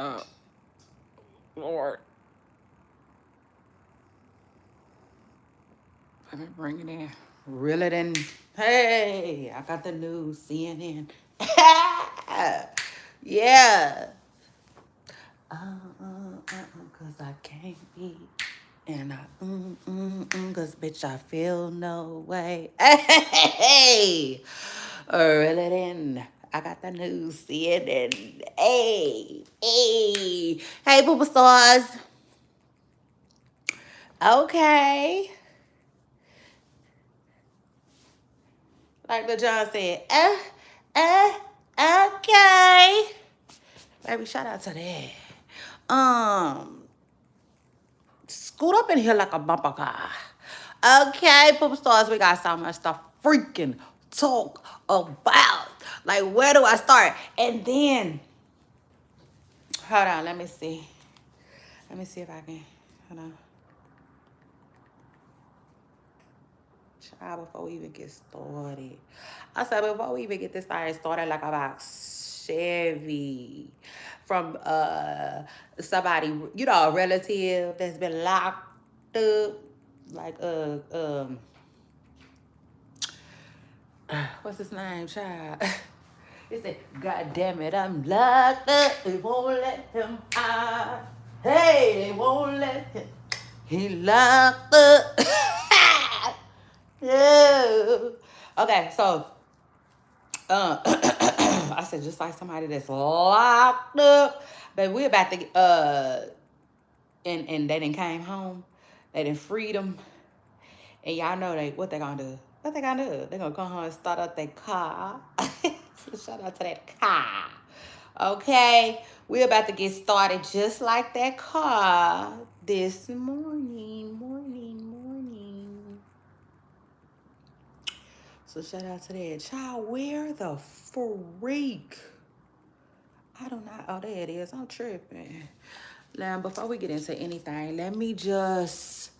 Oh, Lord. Let me bring it in. Reel it in. Hey, I got the news. CNN. Yeah. Cause I can't be. And cause bitch, I feel no way. Hey, reel it in. I got the news. CNN. Hey, hey. Hey, Poopa Stars. Okay. Like the John said, okay. Baby, shout out to that. Scoot up in here like a bumper car. Okay, Poopa Stars, we got so much stuff freaking talk about. Like, where do I start? And then, hold on, let me see. Let me see if I can, hold on. Child, before we even get started. I said, before we even get this started like about Chevy from somebody, you know, a relative that's been locked up, like what's his name, child? He said, God damn it, I'm locked up. They won't let him out. Hey, they won't let him. He locked up. Yeah. Okay, so I said just like somebody that's locked up. But we about to and they done came home. They done freed them. And y'all know what they gonna do. What they gonna do? They gonna come home and start up their car. So shout out to that car. Okay. We're about to get started just like that car this morning. So shout out to that. Child, where the freak? I don't know. Oh, there it is. I'm tripping. Now, before we get into anything, let me just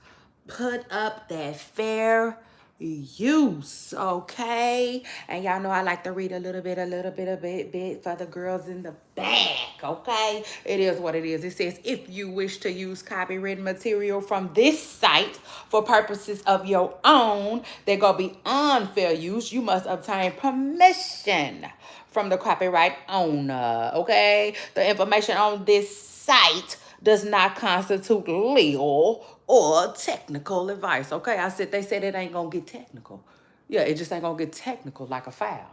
put up that fair use, okay? And y'all know I like to read a little bit for the girls in the back, okay? It is what it is. It says, if you wish to use copywritten material from this site for purposes of your own, they're gonna be unfair use. You must obtain permission from the copyright owner, okay? The information on this site does not constitute legal or technical advice, okay? I said, they said it ain't gonna get technical. Yeah, it just ain't gonna get technical like a foul.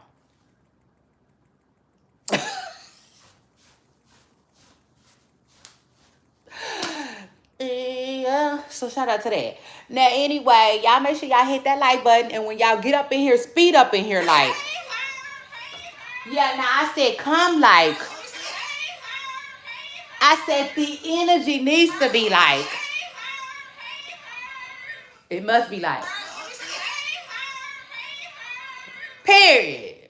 Yeah, so shout out to that. Now, anyway, y'all make sure y'all hit that like button, and when y'all get up in here, speed up in here like. Yeah, now I said come like. I said the energy needs to be like. It must be like. Period.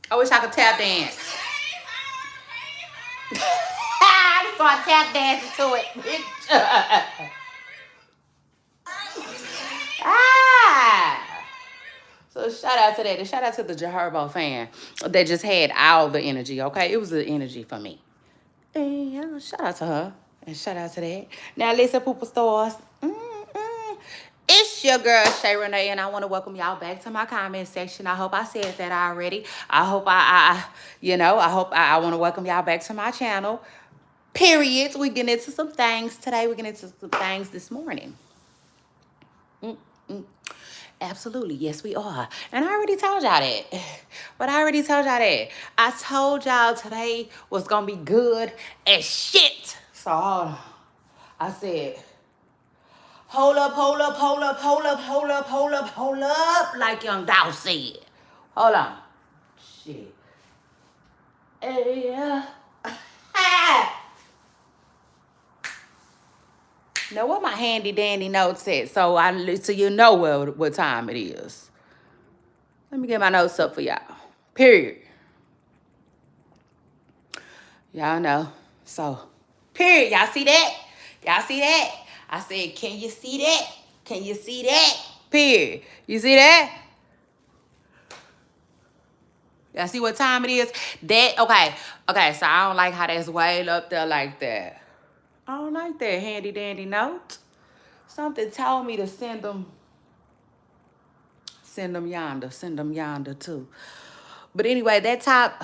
I wish I could tap dance. I just start tap dancing to it. So shout out to that. And shout out to the Jeherbo fan that just had all the energy, okay? It was the energy for me. And yeah, shout out to her. And shout out to that. Now listen, Poopa Stars. It's your girl, Shay Renee, and I want to welcome y'all back to my comment section. I hope I said that already. I hope I want to welcome y'all back to my channel. Periods. We get into some things today. We're getting into some things this morning. Absolutely. Yes, we are. And I already told y'all that. But I already told y'all that. I told y'all today was going to be good as shit. So, I said, hold up, like Young Dow said. Hold on. Shit. Yeah. Now, what my handy dandy notes said, so you know what time it is. Let me get my notes up for y'all. Period. Y'all know. So, period. Y'all see that? Y'all see that? I said, can you see that? Can you see that? Period. You see that? Y'all see what time it is? Okay, so I don't like how that's way up there like that. I don't like that handy dandy note. Something told me to send them yonder too. But anyway, that top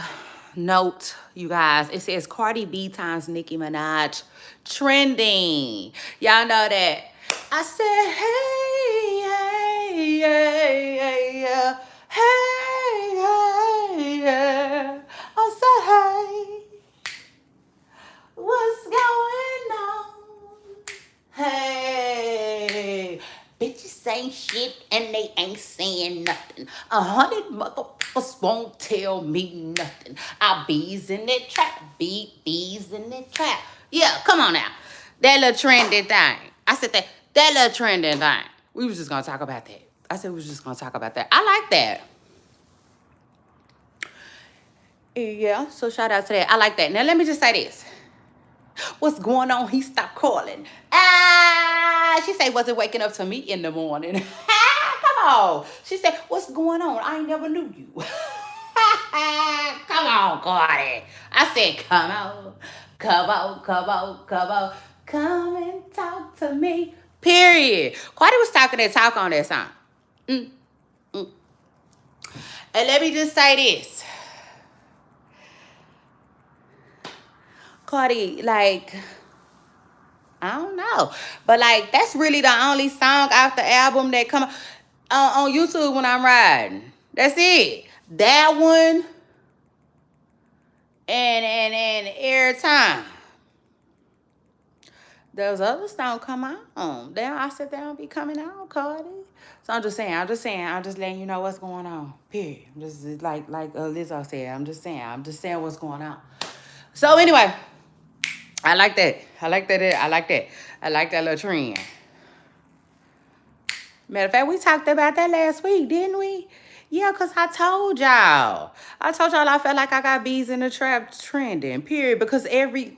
note, you guys, it says Cardi B times Nicki Minaj trending. Y'all know that. I said, hey, hey, hey, yeah. Hey, hey, yeah. I said, hey, what's going on? Hey, bitches ain't shit and they ain't saying nothing. 100 motherfuckers won't tell me nothing. I bees in the trap, bees in the trap. Yeah, come on now. That little trending thing. I said that little trending thing. We was just gonna talk about that. I said we was just gonna talk about that. I like that. Yeah, so shout out to that. I like that. Now let me just say this. What's going on? He stopped calling. She said, wasn't waking up to me in the morning. Come on. She said, what's going on? I ain't never knew you. Come on, Cardi. I said, come on. Come and talk to me. Period. Cardi was talking that talk on that song. And let me just say this. Cardi, like, I don't know. But, like, that's really the only song off the album that come on YouTube when I'm riding. That's it. That one and every time. Those other songs come on. Then I sit there and be coming out, Cardi. So I'm just letting you know what's going on. Period. Just like Lizzo said, I'm just saying what's going on. So anyway, I like that. I like that little trend. Matter of fact, we talked about that last week, didn't we? Yeah, because I told y'all I felt like I got bees in the trap trending, period. Because every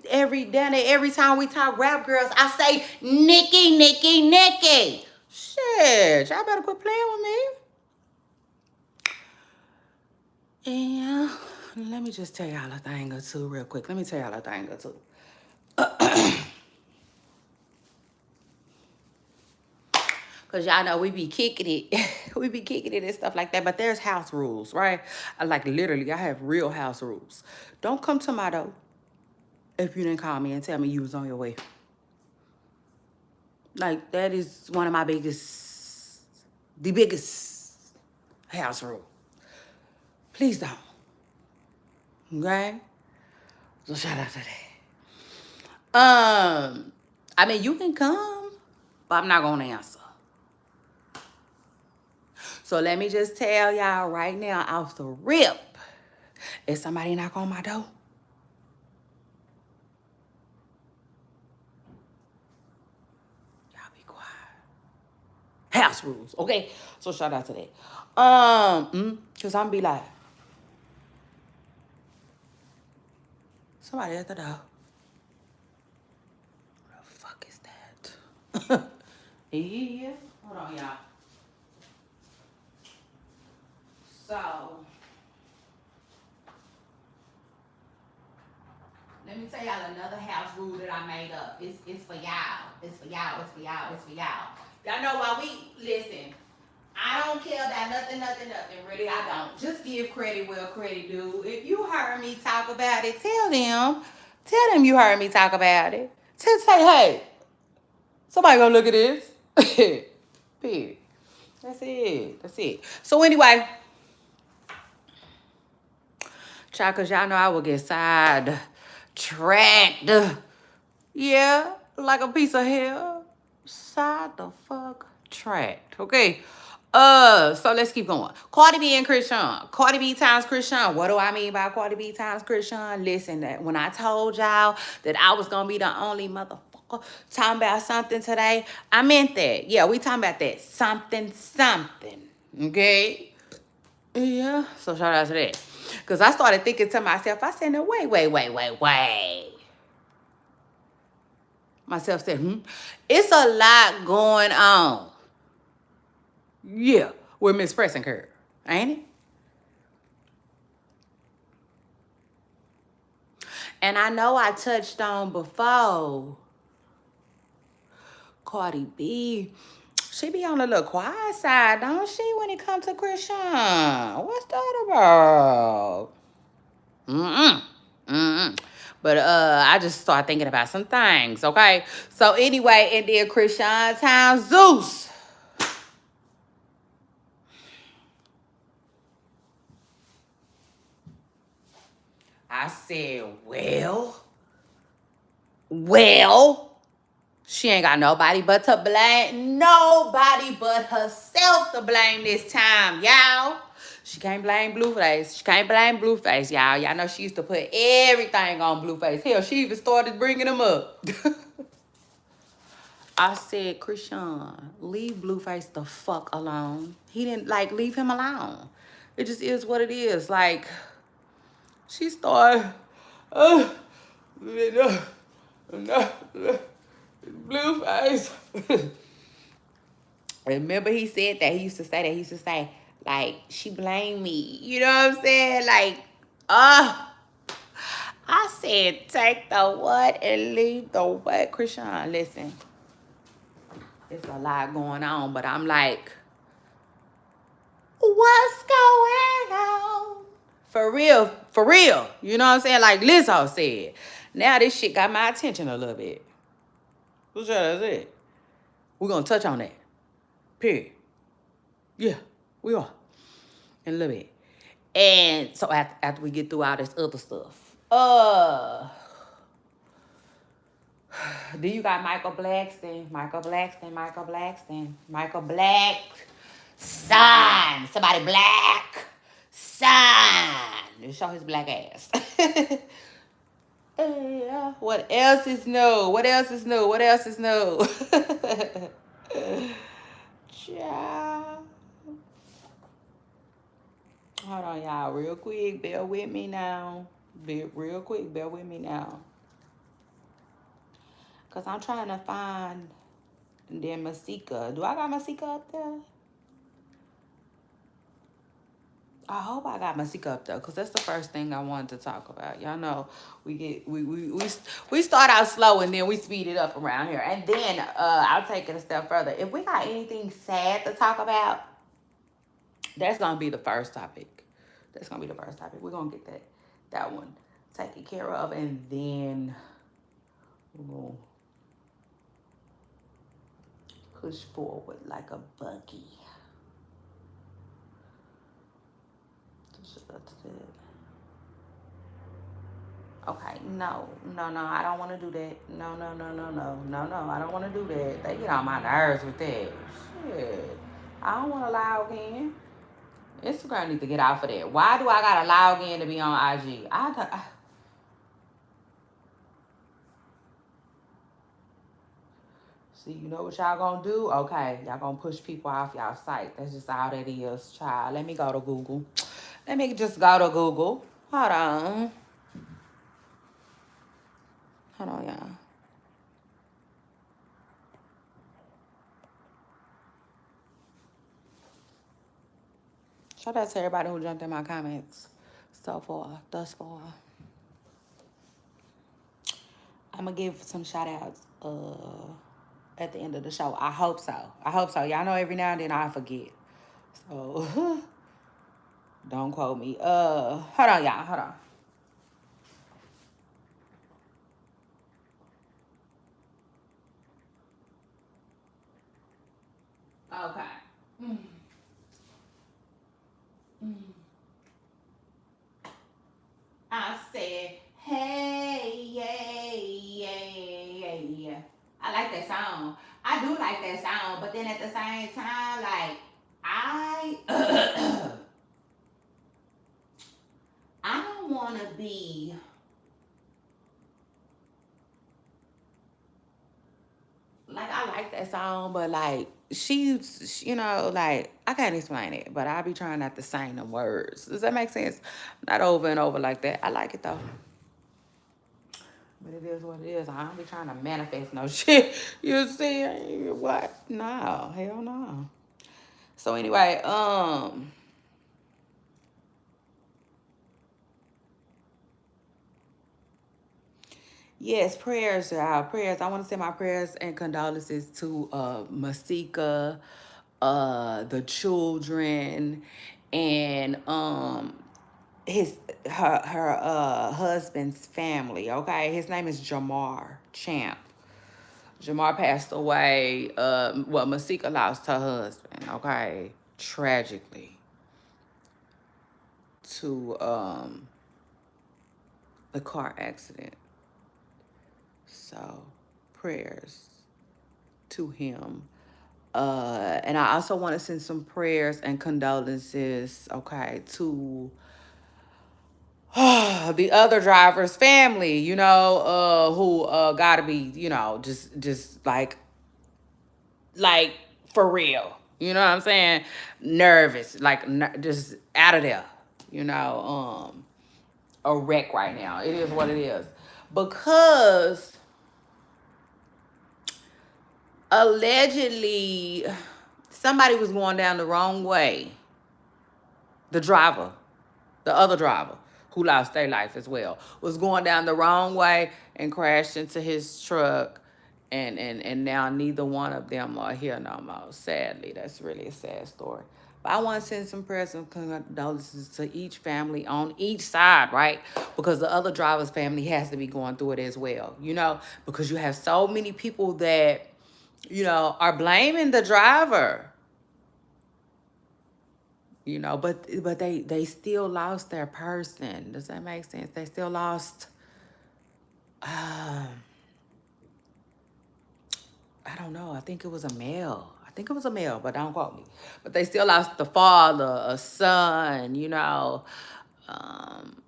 time we talk rap girls, I say, Nicki. Shit, y'all better quit playing with me. Yeah, let me just tell y'all a thing or two real quick. Because y'all know we be kicking it. We be kicking it and stuff like that. But there's house rules, right? Literally, I have real house rules. Don't come to my door if you didn't call me and tell me you was on your way. Like, that is one of my the biggest house rule. Please don't. Okay? So shout out to that. I mean, you can come, but I'm not going to answer. So let me just tell y'all right now off the rip. If somebody knock on my door, y'all be quiet. House rules, okay? So shout out to that. Cause I'm be like, somebody at the door. What the fuck is that? Yeah. Hold on, y'all. So, let me tell y'all another house rule that I made up. It's for y'all. It's for y'all. Y'all know why listen, I don't care about nothing. Really, I don't. Just give credit where credit due. If you heard me talk about it, tell them you heard me talk about it. Say, hey, somebody gonna look at this. Period. That's it. So anyway, child, cause y'all know I will get sidetracked. Yeah, like a piece of hell. Side the fuck tracked. Okay. So let's keep going. Cardi B and Chrisean. Cardi B times Chrisean. What do I mean by Cardi B times Chrisean? Listen, that when I told y'all that I was gonna be the only motherfucker talking about something today, I meant that. Yeah, we talking about that. Something. Okay? Yeah. So shout out to that. Because I started thinking to myself, I said, no, wait. Myself said, it's a lot going on. Yeah, with Miss Pressing Curve, ain't it? And I know I touched on before, Cardi B, she be on the little quiet side, don't she, when it comes to Chrisean? What's that about? Mm-mm. Mm-mm. But I just started thinking about some things, okay? So anyway, and then Chrisean Town Zeus. I said, well, she ain't got nobody but to blame. Nobody but herself to blame this time, y'all. She can't blame Blueface. She can't blame Blueface, y'all. Y'all know she used to put everything on Blueface. Hell, she even started bringing him up. I said, Chrisean, leave Blueface the fuck alone. He didn't, like, leave him alone. It just is what it is. Like, she started, Blueface. Remember he said that. He used to say that. He used to say, like, she blamed me. You know what I'm saying? Like, I said, take the what and leave the what. Chrisean, listen. It's a lot going on, but I'm like, what's going on? For real, for real. You know what I'm saying? Like Lizzo said. Now this shit got my attention a little bit. What's that? That's it. We're going to touch on that. Period. Yeah, we are. In a little bit. And so after we get through all this other stuff. Do you got Michael Blackson? Michael Blackson. Son. Somebody black. Son. Show his black ass. What else is new? Child. Hold on, y'all. Real quick. Bear with me now. Real quick. Bear with me now. Because I'm trying to find then Masika. Do I got Masika up there? I hope I got Masika up there because that's the first thing I wanted to talk about. Y'all know we start out slow and then we speed it up around here. And then I'll take it a step further. If we got anything sad to talk about, that's gonna be the first topic. We're gonna get that one taken care of, and then we'll push forward like a buggy. Okay, no, I don't want to do that. No, I don't want to do that. They get on my nerves with that. Shit, I don't want to log in. Instagram needs to get off of that. Why do I gotta log in to be on IG? See, you know what y'all gonna do? Okay, y'all gonna push people off y'all site. That's just all that is, child. Let me go to Google. Let me just go to Google. Hold on, y'all. Shout out to everybody who jumped in my comments thus far. I'm gonna give some shout outs at the end of the show. I hope so. Y'all know every now and then I forget. So don't quote me. Hold on, y'all. Hold on. Okay. I said, hey, yeah. I like that song. I do like that song, but then at the same time, like, I don't want to be like, I like that song, but like, she's, you know, like, I can't explain it, but I be trying not to sing the words. Does that make sense? Not over and over like that. I like it though. But it is what it is. I don't be trying to manifest no shit. You see, what? No, hell no. So anyway, Yes, prayers, prayers. I want to send my prayers and condolences to Masika, the children, and his her husband's family. Okay, his name is Jamar Champ. Jamar passed away. Well, Masika lost her husband. Okay, tragically to a car accident. So, prayers to him. And I also want to send some prayers and condolences, okay, to the other driver's family, who gotta be, just like for real. You know what I'm saying? Nervous, like just out of there. You know, a wreck right now. It is what it is. Because allegedly somebody was going down the wrong way. The driver, the other driver, who lost their life as well, was going down the wrong way and crashed into his truck. And now neither one of them are here no more. Sadly, that's really a sad story. But I want to send some prayers and condolences to each family on each side, right? Because the other driver's family has to be going through it as well, because you have so many people that, are blaming the driver, but they still lost their person. Does that make sense? They still lost, uh, I don't know. I think it was a male. But don't quote me. But they still lost the father, a son, a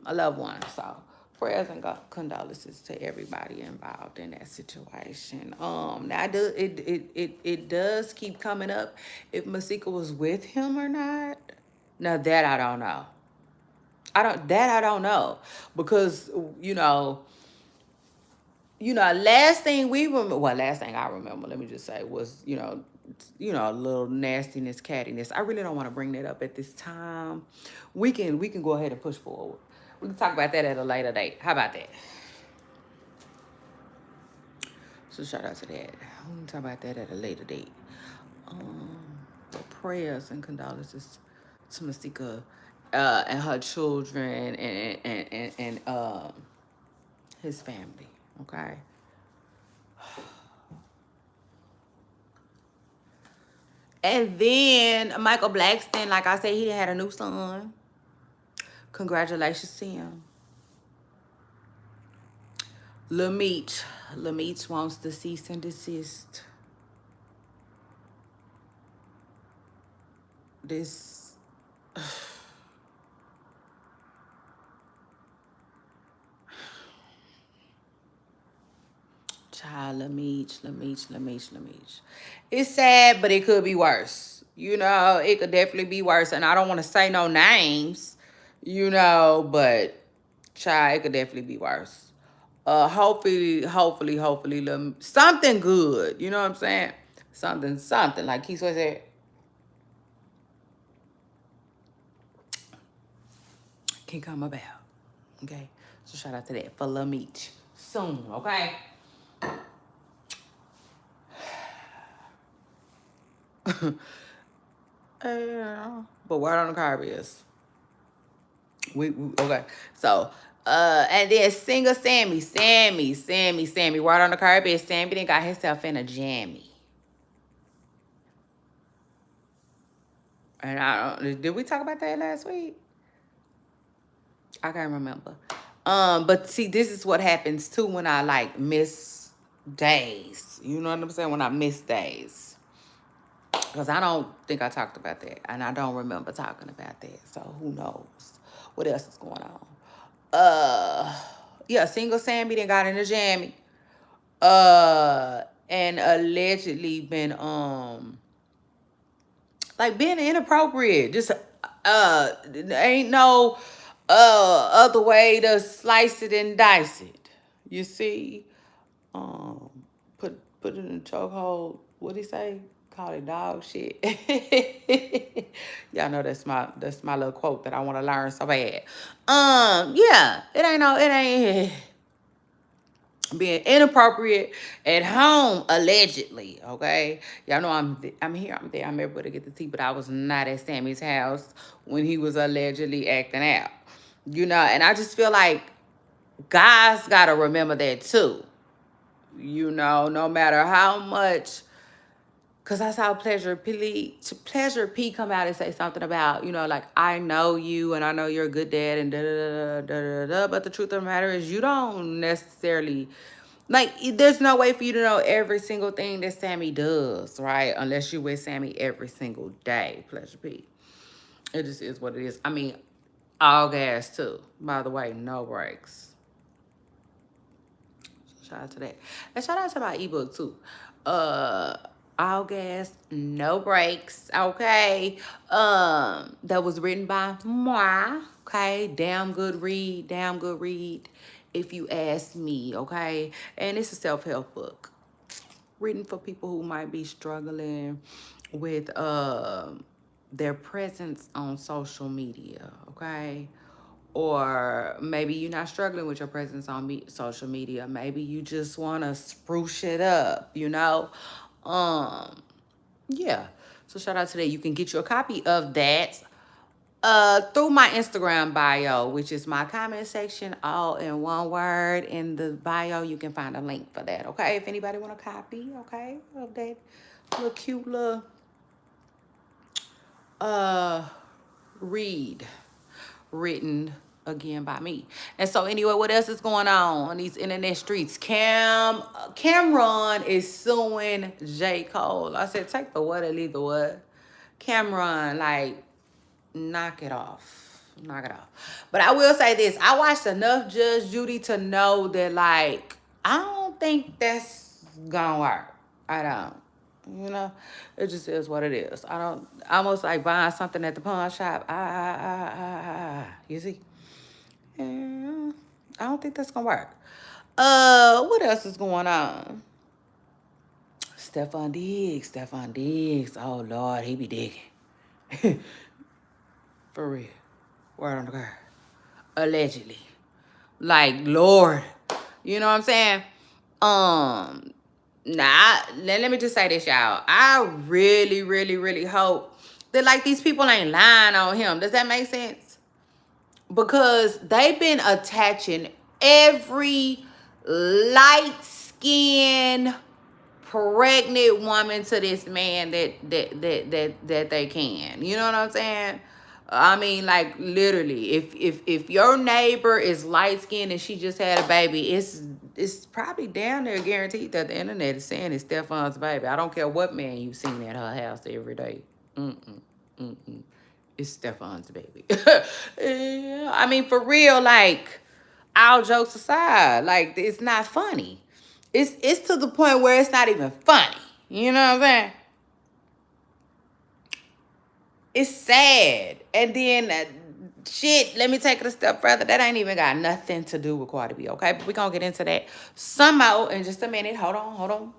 loved one. So prayers and condolences to everybody involved in that situation. Now it does keep coming up if Masika was with him or not. Now that I don't know. I don't know because last thing we remember, well, last thing I remember, let me just say, was, a little nastiness, cattiness. I really don't want to bring that up at this time. We can go ahead and push forward. We can talk about that at a later date. How about that? So shout out to that. We can talk about that at a later date. But prayers and condolences to Mystica and her children and his family. Okay. And then Michael Blackston, like I said, he had a new son. Congratulations to him. Lil Meech wants to cease and desist. This child, Lil Meech. It's sad, but it could be worse. It could definitely be worse. And I don't want to say no names, but child, it could definitely be worse. Hopefully, something good. You know what I'm saying? Something like he said. Can come about. Okay, so shout out to that for Lil Meech soon. Okay. But word on the Cardi is we okay. So and then singer Sammy. Word on the Cardi is Sammy then got himself in a jammy. And I don't, did we talk about that last week? I can't remember. But see, this is what happens too when I like miss days. You know what I'm saying? When I miss days. Because I don't think I talked about that. And I don't remember talking about that. So who knows what else is going on. Yeah, single Sammy then got in a jammy. And allegedly been like being inappropriate. Just ain't no other way to slice it and dice it. You see? Put it in a chokehold. What'd he say? Call it dog shit. Y'all know that's my little quote that I want to learn so bad. Yeah, it ain't being inappropriate at home, allegedly. Okay, y'all know I'm here, I'm there, I'm able to get the tea, but I was not at Sammy's house when he was allegedly acting out. And I just feel like guys gotta remember that too. No matter how much. Cause I saw Pleasure P come out and say something about, like, I know you and I know you're a good dad and da da da da da da. But the truth of the matter is, you don't necessarily, like, there's no way for you to know every single thing that Sammy does, right? Unless you with Sammy every single day. Pleasure P. It just is what it is. I mean, all gas too. By the way, no brakes. Shout out to that. And shout out to my ebook too. All gas, no brakes. Okay. That was written by moi. Okay. Damn good read. Damn good read. If you ask me. Okay. And it's a self-help book. Written for people who might be struggling with their presence on social media. Okay. Or maybe you're not struggling with your presence on social media. Maybe you just want to spruce it up, Yeah. So shout out to that. You can get you a copy of that through my Instagram bio, which is my comment section, all in one word. In the bio, you can find a link for that, okay? If anybody want a copy, okay, of that little cute little read written again by me. And so anyway, what else is going on these internet streets? Cameron is suing J. Cole. I said, take the what and leave the what. Cameron, like, knock it off. Knock it off. But I will say this. I watched enough Judge Judy to know that, like, I don't think that's gonna work. I don't. It just is what it is. I don't, almost like buying something at the pawn shop. You see? Yeah, I don't think that's gonna work. What else is going on? Stefan Diggs. Oh Lord, he be digging. For real. Word on the girl. Allegedly. Like, Lord. You know what I'm saying? Let me just say this, y'all. I really, really, really hope that, like, these people ain't lying on him. Does that make sense? Because they've been attaching every light-skinned, pregnant woman to this man that they can. You know what I'm saying? I mean, like, literally, if your neighbor is light skinned and she just had a baby, it's probably down there guaranteed that the internet is saying it's Stefan's baby. I don't care what man you've seen at her house every day. It's Stefan's baby. Yeah, I mean, for real, like, all jokes aside, like, it's not funny. It's to the point where it's not even funny. You know what I'm saying? It's sad. And then, shit, let me take it a step further. That ain't even got nothing to do with Cardi B, okay? But we're going to get into that some more in just a minute. Hold on.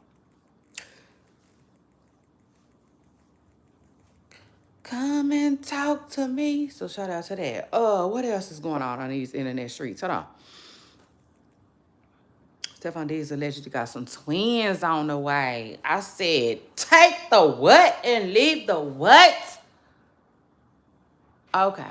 Come and talk to me. So shout out to that. What else is going on these internet streets? Hold on. Stefan Diggs allegedly got some twins on the way. I said, take the what and leave the what? Okay,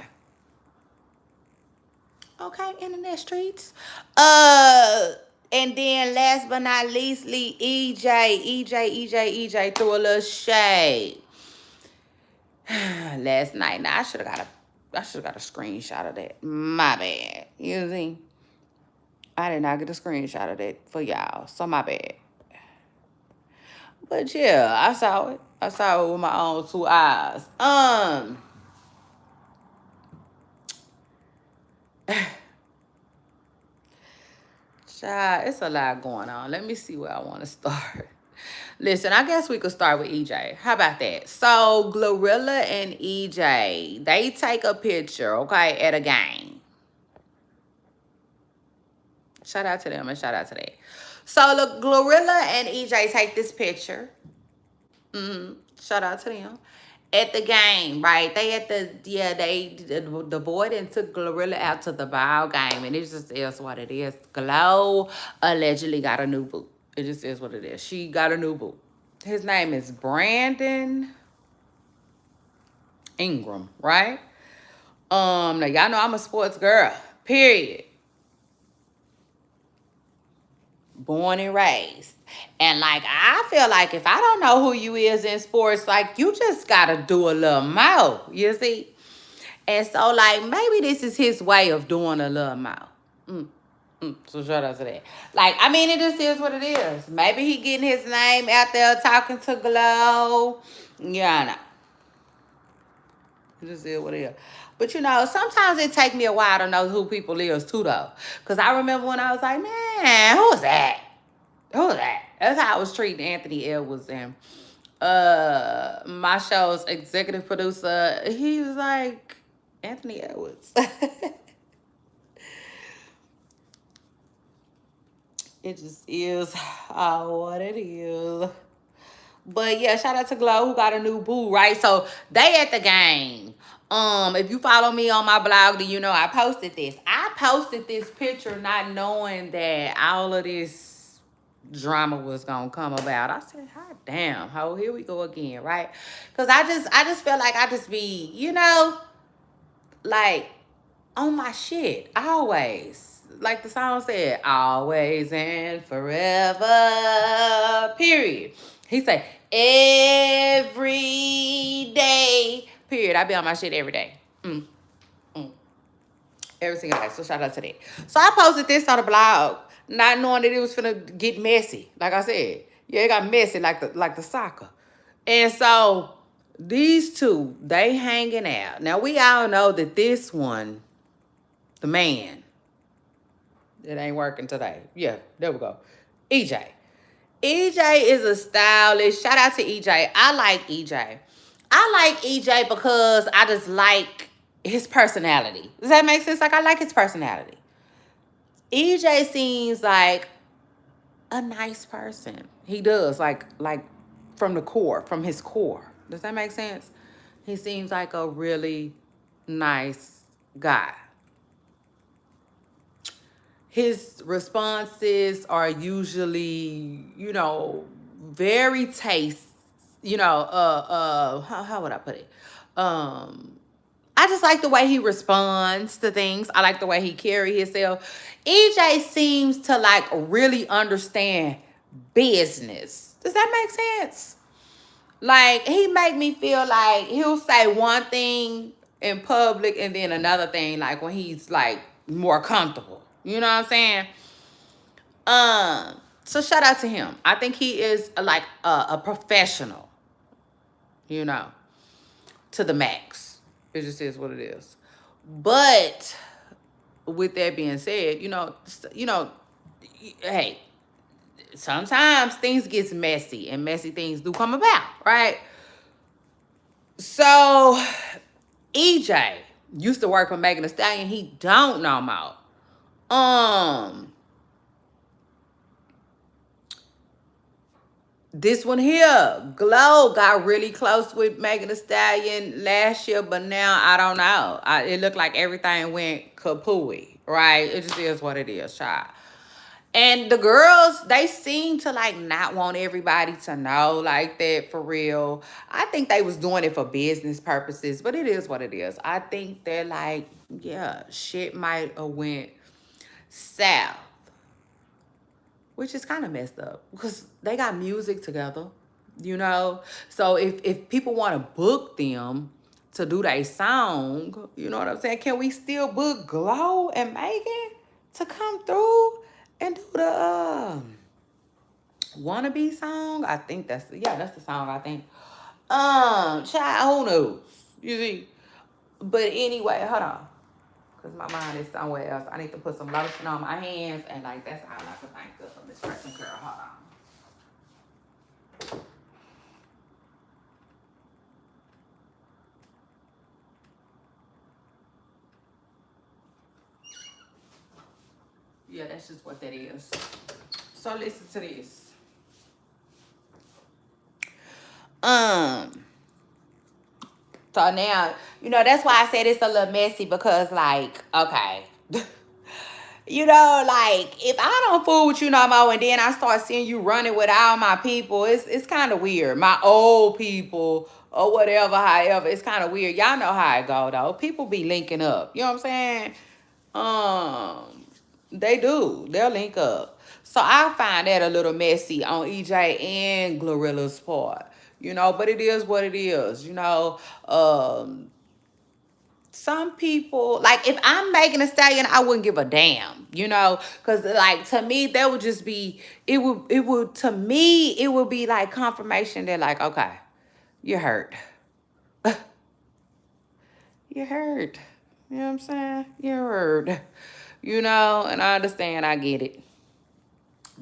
internet streets. And then last but not leastly, EJ threw a little shade last night. Now I should have got a screenshot of that. My bad. You see? I did not get a screenshot of that for y'all, so my bad. But yeah, I saw it. I saw it with my own two eyes. Child, it's a lot going on. Let me see where I want to start. Listen, I guess we could start with EJ. How about that? So, Glorilla and EJ, they take a picture, okay, at a game. Shout out to them and shout out to that. So, look, Glorilla and EJ take this picture. Shout out to them. at the game, right? They at the the boy then took Glorilla out to the ball game, and it just is what it is. Glow allegedly got a new boo. It just is what it is. She got a new boo. His name is Brandon Ingram, right? Now y'all know I'm a sports girl. Period. Born and raised. And like I feel like if I don't know who you is in sports, like you just gotta do a little more. You see? And so like maybe this is his way of doing a little more. So shout out to that. Like, I mean, it just is what it is. Maybe he getting his name out there talking to Glow. Yeah, I know. It just is what it is. But you know, sometimes it take me a while to know who people is too though. Cause I remember when I was like, man, who's that? Who's that? That's how I was treating Anthony Edwards and my show's executive producer. He was like, Anthony Edwards. It just is what it is. But yeah, shout out to Glow who got a new boo, right? So they at the game. If you follow me on my blog, then you know I posted this. I posted this picture not knowing that all of this drama was gonna come about. I said, "Hot damn, ho, here we go again," right? Because I just feel like I just be, you know, like on my shit always. Like the song said, always and forever. Period. He said every day. Period. I be on my shit every day. Every single day. So shout out to that. So I posted this on the blog, not knowing that it was finna get messy. Like I said, yeah, it got messy like the soccer. And so these two, they hanging out. Now we all know that this one, the man, it ain't working today. Yeah, there we go. EJ. EJ is a stylist. Shout out to EJ. I like EJ. I like EJ because I just like his personality. Does that make sense? Like I like his personality. EJ seems like a nice person. He does, like from the core, from his core. Does that make sense? He seems like a really nice guy. His responses are usually, you know, very how would I put it? I just like the way he responds to things. I like the way he carry himself. EJ seems to like really understand business. Does that make sense? Like he make me feel like he'll say one thing in public and then another thing like when he's like more comfortable. You know what I'm saying? So shout out to him. I think he is like a professional, you know, to the max. It just is what it is. But with that being said, hey, sometimes things get messy and messy things do come about, right? So EJ used to work for Megan Thee Stallion. He don't no more. This one here, Glow got really close with Megan Thee Stallion last year, but now I don't know. It looked like everything went kapooey, right? It just is what it is, child. And the girls, they seem to like not want everybody to know like that for real. I think they was doing it for business purposes, but it is what it is. I think they're like, yeah, shit might have went south. Which is kind of messed up because they got music together, you know? So if people want to book them to do their song, you know what I'm saying? Can we still book Glow and Megan to come through and do the Wannabe song? I think that's the song, I think. Child, who knows? You see? But anyway, hold on. Because my mind is somewhere else. I need to put some lotion on my hands. And, like, that's all I can think of this person, girl. Hold on. Yeah, that's just what that is. So, listen to this. So now, that's why I said it's a little messy because, like, okay. Like, if I don't fool with you no more and then I start seeing you running with all my people, it's kind of weird. My old people or whatever, however, it's kind of weird. Y'all know how it go, though. People be linking up. You know what I'm saying? They do. They'll link up. So I find that a little messy on EJ and Glorilla's part. But it is what it is. Some people, like, if I'm making a stallion, I wouldn't give a damn, because, like, to me, that would just be, to me, it would be like confirmation that, like, okay, you're hurt. You're hurt. You know what I'm saying? You're hurt. And I understand, I get it.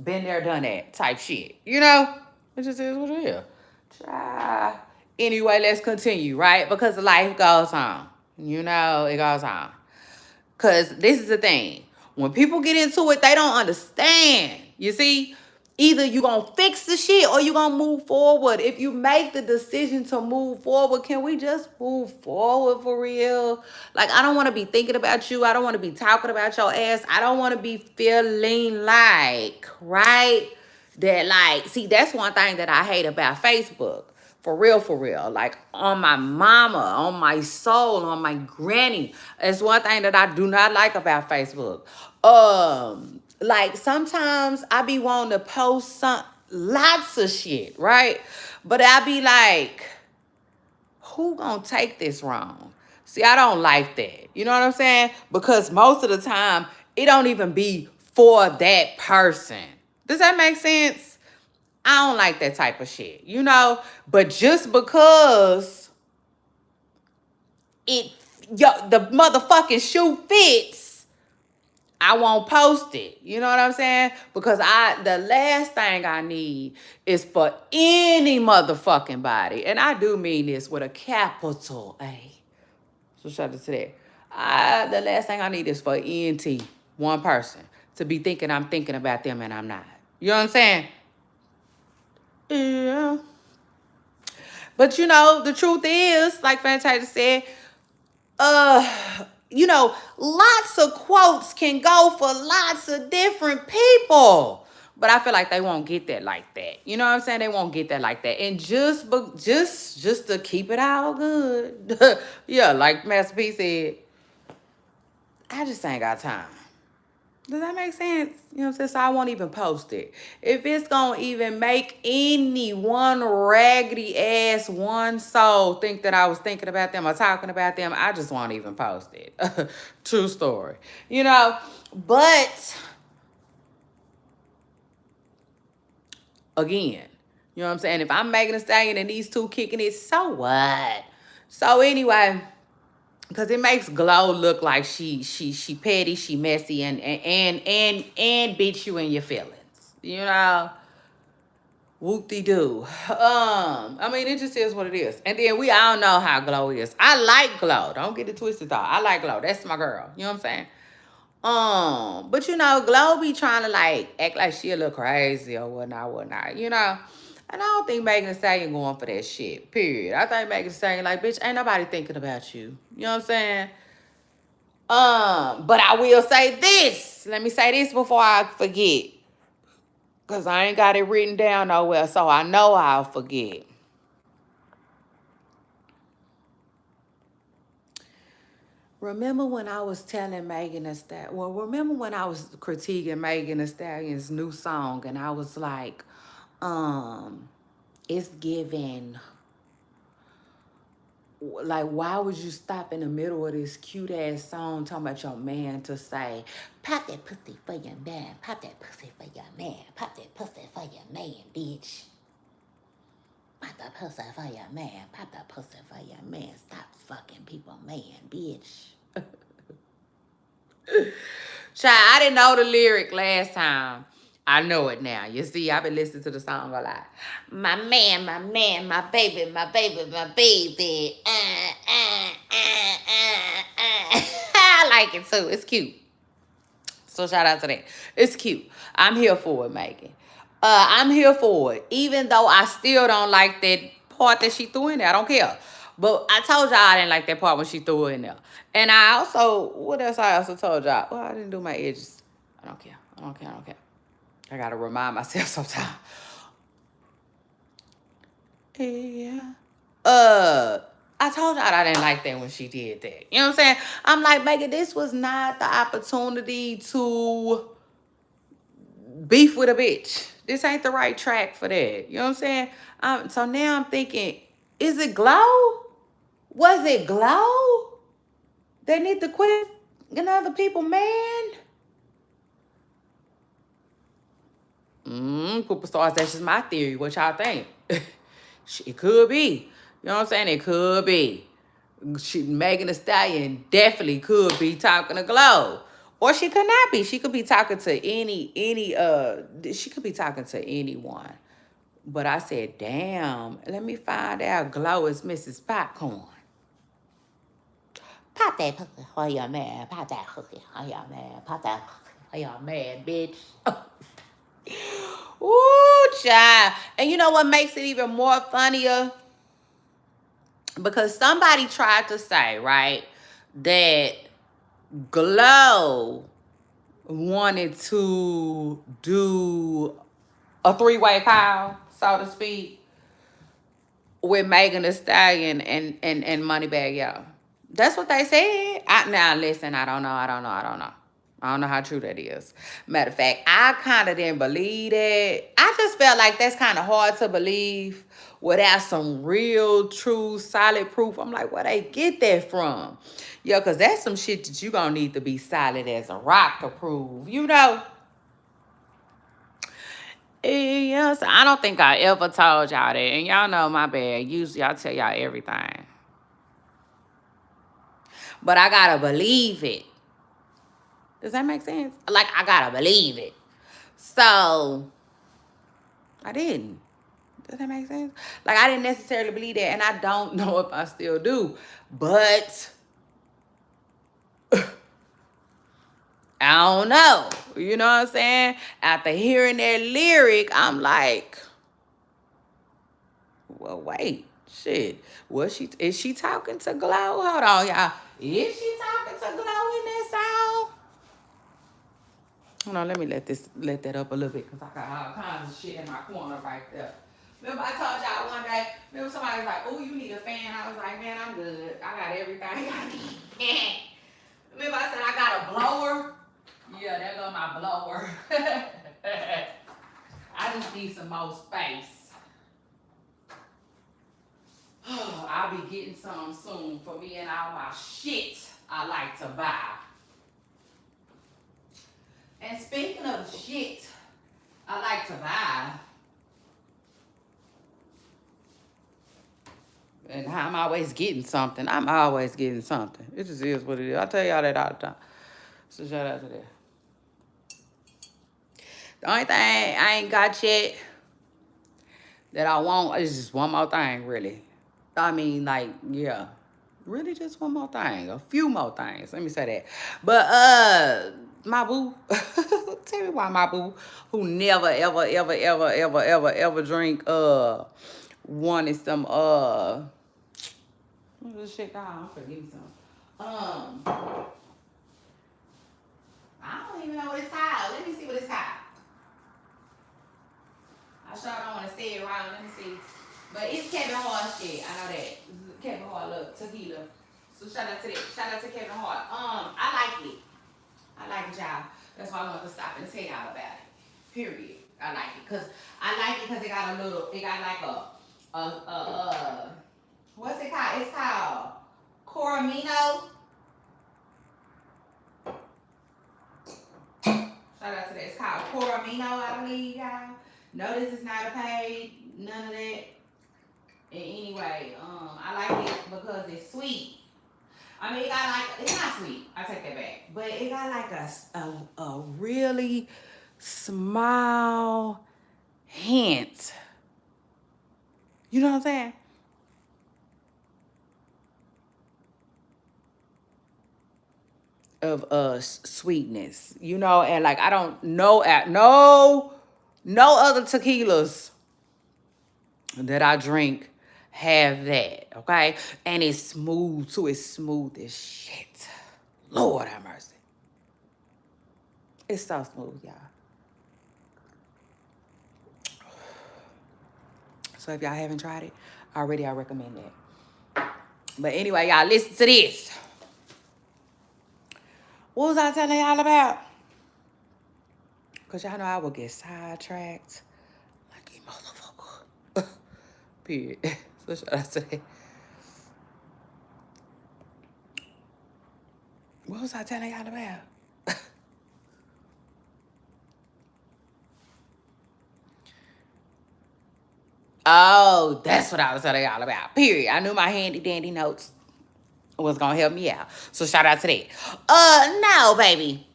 Been there, done that type shit. It just is what it is. Try. Anyway, let's continue, right? Because life goes on. It goes on. Because this is the thing. When people get into it, they don't understand. You see? Either you going to fix the shit or you going to move forward. If you make the decision to move forward, can we just move forward for real? Like, I don't want to be thinking about you. I don't want to be talking about your ass. I don't want to be feeling like, right? That, like, see, that's one thing that I hate about Facebook. For real. Like, on my mama, on my soul, on my granny. It's one thing that I do not like about Facebook. Like, sometimes I be wanting to post lots of shit, right? But I be like, who gonna take this wrong? See, I don't like that. You know what I'm saying? Because most of the time, it don't even be for that person. Does that make sense? I don't like that type of shit, But just because the motherfucking shoe fits, I won't post it. You know what I'm saying? Because the last thing I need is for any motherfucking body, and I do mean this with a capital A. So shout out to that. The last thing I need is for ENT, one person, to be thinking I'm thinking about them and I'm not. You know what I'm saying? Yeah. But the truth is, like Fantasia said, lots of quotes can go for lots of different people. But I feel like they won't get that like that. You know what I'm saying? They won't get that like that. And just to keep it all good. Yeah, like Master P said, I just ain't got time. Does that make sense? You know what I'm saying? So I won't even post it. If it's going to even make any one raggedy ass one soul think that I was thinking about them or talking about them, I just won't even post it. True story. But again, you know what I'm saying? If I'm making a stallion and these two kicking it, so what? So anyway, because it makes Glow look like she petty, she messy, and beat you in your feelings. Whoop-de-doo. I mean, it just is what it is. And then we all know how Glow is. I like Glow. Don't get it twisted, though. I like Glow. That's my girl. You know what I'm saying? But Glow be trying to, like, act like she a little crazy or whatnot. And I don't think Megan Thee Stallion going for that shit, period. I think Megan Thee Stallion like, bitch, ain't nobody thinking about you. You know what I'm saying? But I will say this. Let me say this before I forget. Because I ain't got it written down nowhere, so I know I'll forget. Remember when I was telling Megan Thee Stallion, remember when I was critiquing Megan Thee Stallion's new song, and I was like, it's giving, like, why would you stop in the middle of this cute ass song talking about your man to say, pop that pussy for your man, pop that pussy for your man, pop that pussy for your man, bitch. Pop that pussy for your man, pop that pussy for your man, stop fucking people, man, bitch. Child, I didn't know the lyric last time. I know it now. You see, I've been listening to the song a lot. My man, my baby, my baby, my baby. I like it too. It's cute. So shout out to that. It's cute. I'm here for it, Megan. I'm here for it. Even though I still don't like that part that she threw in there. I don't care. But I told y'all I didn't like that part when she threw it in there. And I also, what else I also told y'all? Well, I didn't do my edges. I don't care. I don't care. I don't care. I gotta remind myself sometimes. Yeah. I told y'all I didn't like that when she did that. You know what I'm saying? I'm like, Megan, this was not the opportunity to beef with a bitch. This ain't the right track for that. You know what I'm saying? So now I'm thinking, is it Glow? Was it Glow? They need to quit getting other people, man. Superstars, that's just my theory. What y'all think? It could be. You know what I'm saying? It could be. Megan Thee Stallion definitely could be talking to Glow. Or she could not be. She could be talking to she could be talking to anyone. But I said, damn, let me find out Glow is Mrs. Popcorn. Pop that pussy, oh yeah, man. Pop that pussy, oh yeah, man. Pop that pussy, oh yeah, man, bitch. Ooh, child. And you know what makes it even more funnier? Because somebody tried to say, right, that Glow wanted to do a three-way call, so to speak, with Megan Thee Stallion and Moneybagg Yo. That's what they said. Now, listen, I don't know. I don't know how true that is. Matter of fact, I kind of didn't believe it. I just felt like that's kind of hard to believe without some real, true, solid proof. I'm like, where they get that from? Yeah, because that's some shit that you going to need to be solid as a rock to prove, you know? Yes, I don't think I ever told y'all that. And y'all know my bad. Usually I tell y'all everything. But I gotta believe it. Does that make sense? Like, I gotta believe it. So, I didn't. Does that make sense? Like, I didn't necessarily believe that, and I don't know if I still do. But, I don't know. You know what I'm saying? After hearing that lyric, I'm like, well, wait. Shit. Is she talking to Glow? Hold on, y'all. Is she talking to Glow in that song? Hold on, let me let that up a little bit, because I got all kinds of shit in my corner right there. Remember I told y'all one day, remember somebody was like, oh, you need a fan? I was like, man, I'm good. I got everything I need. Remember I said I got a blower? Yeah, there go my blower. I just need some more space. I'll be getting some soon for me and all my shit I like to buy. And speaking of shit I like to buy, and I'm always getting something. I'm always getting something. It just is what it is. I tell y'all that all the time. So shout out to that. The only thing I ain't got yet that I want is just one more thing, really. I mean, like, yeah. Really just one more thing. A few more things. Let me say that. But, my boo. Tell me why my boo, who never, ever, ever, ever, ever, ever, ever drink, wanted some, what's this shit called? I'm gonna give you some. I don't even know what it's called. Let me see what it's called. I sure don't want to say it wrong. Let me see. But it's Kevin Hart shit. I know that. Kevin Hart, look, tequila. So shout out to that. Shout out to Kevin Hart. I like it. I like it, y'all. That's why I wanted to stop and tell y'all about it. Period. I like it. Cause I like it because it got a little, it got like what's it called? It's called Coramino. Shout out to that. It's called Coramino, I believe, y'all. No, this is not a paid, none of that. And anyway, I like it because it's sweet. I mean, it got like, it's not sweet. I take that back. But it got like a really small hint. You know what I'm saying? Of sweetness. You know, and like, I don't know, no other tequilas that I drink have that, okay? And it's smooth too. It's smooth as shit. Lord have mercy. It's so smooth, y'all. So if y'all haven't tried it already, I recommend that. But anyway, y'all, listen to this. What was I telling y'all about? Because y'all know I will get sidetracked like a motherfucker. Period. So should I say? What was I telling y'all about? Oh, that's what I was telling y'all about. Period. I knew my handy dandy notes was gonna help me out. So shout out to that. No, baby.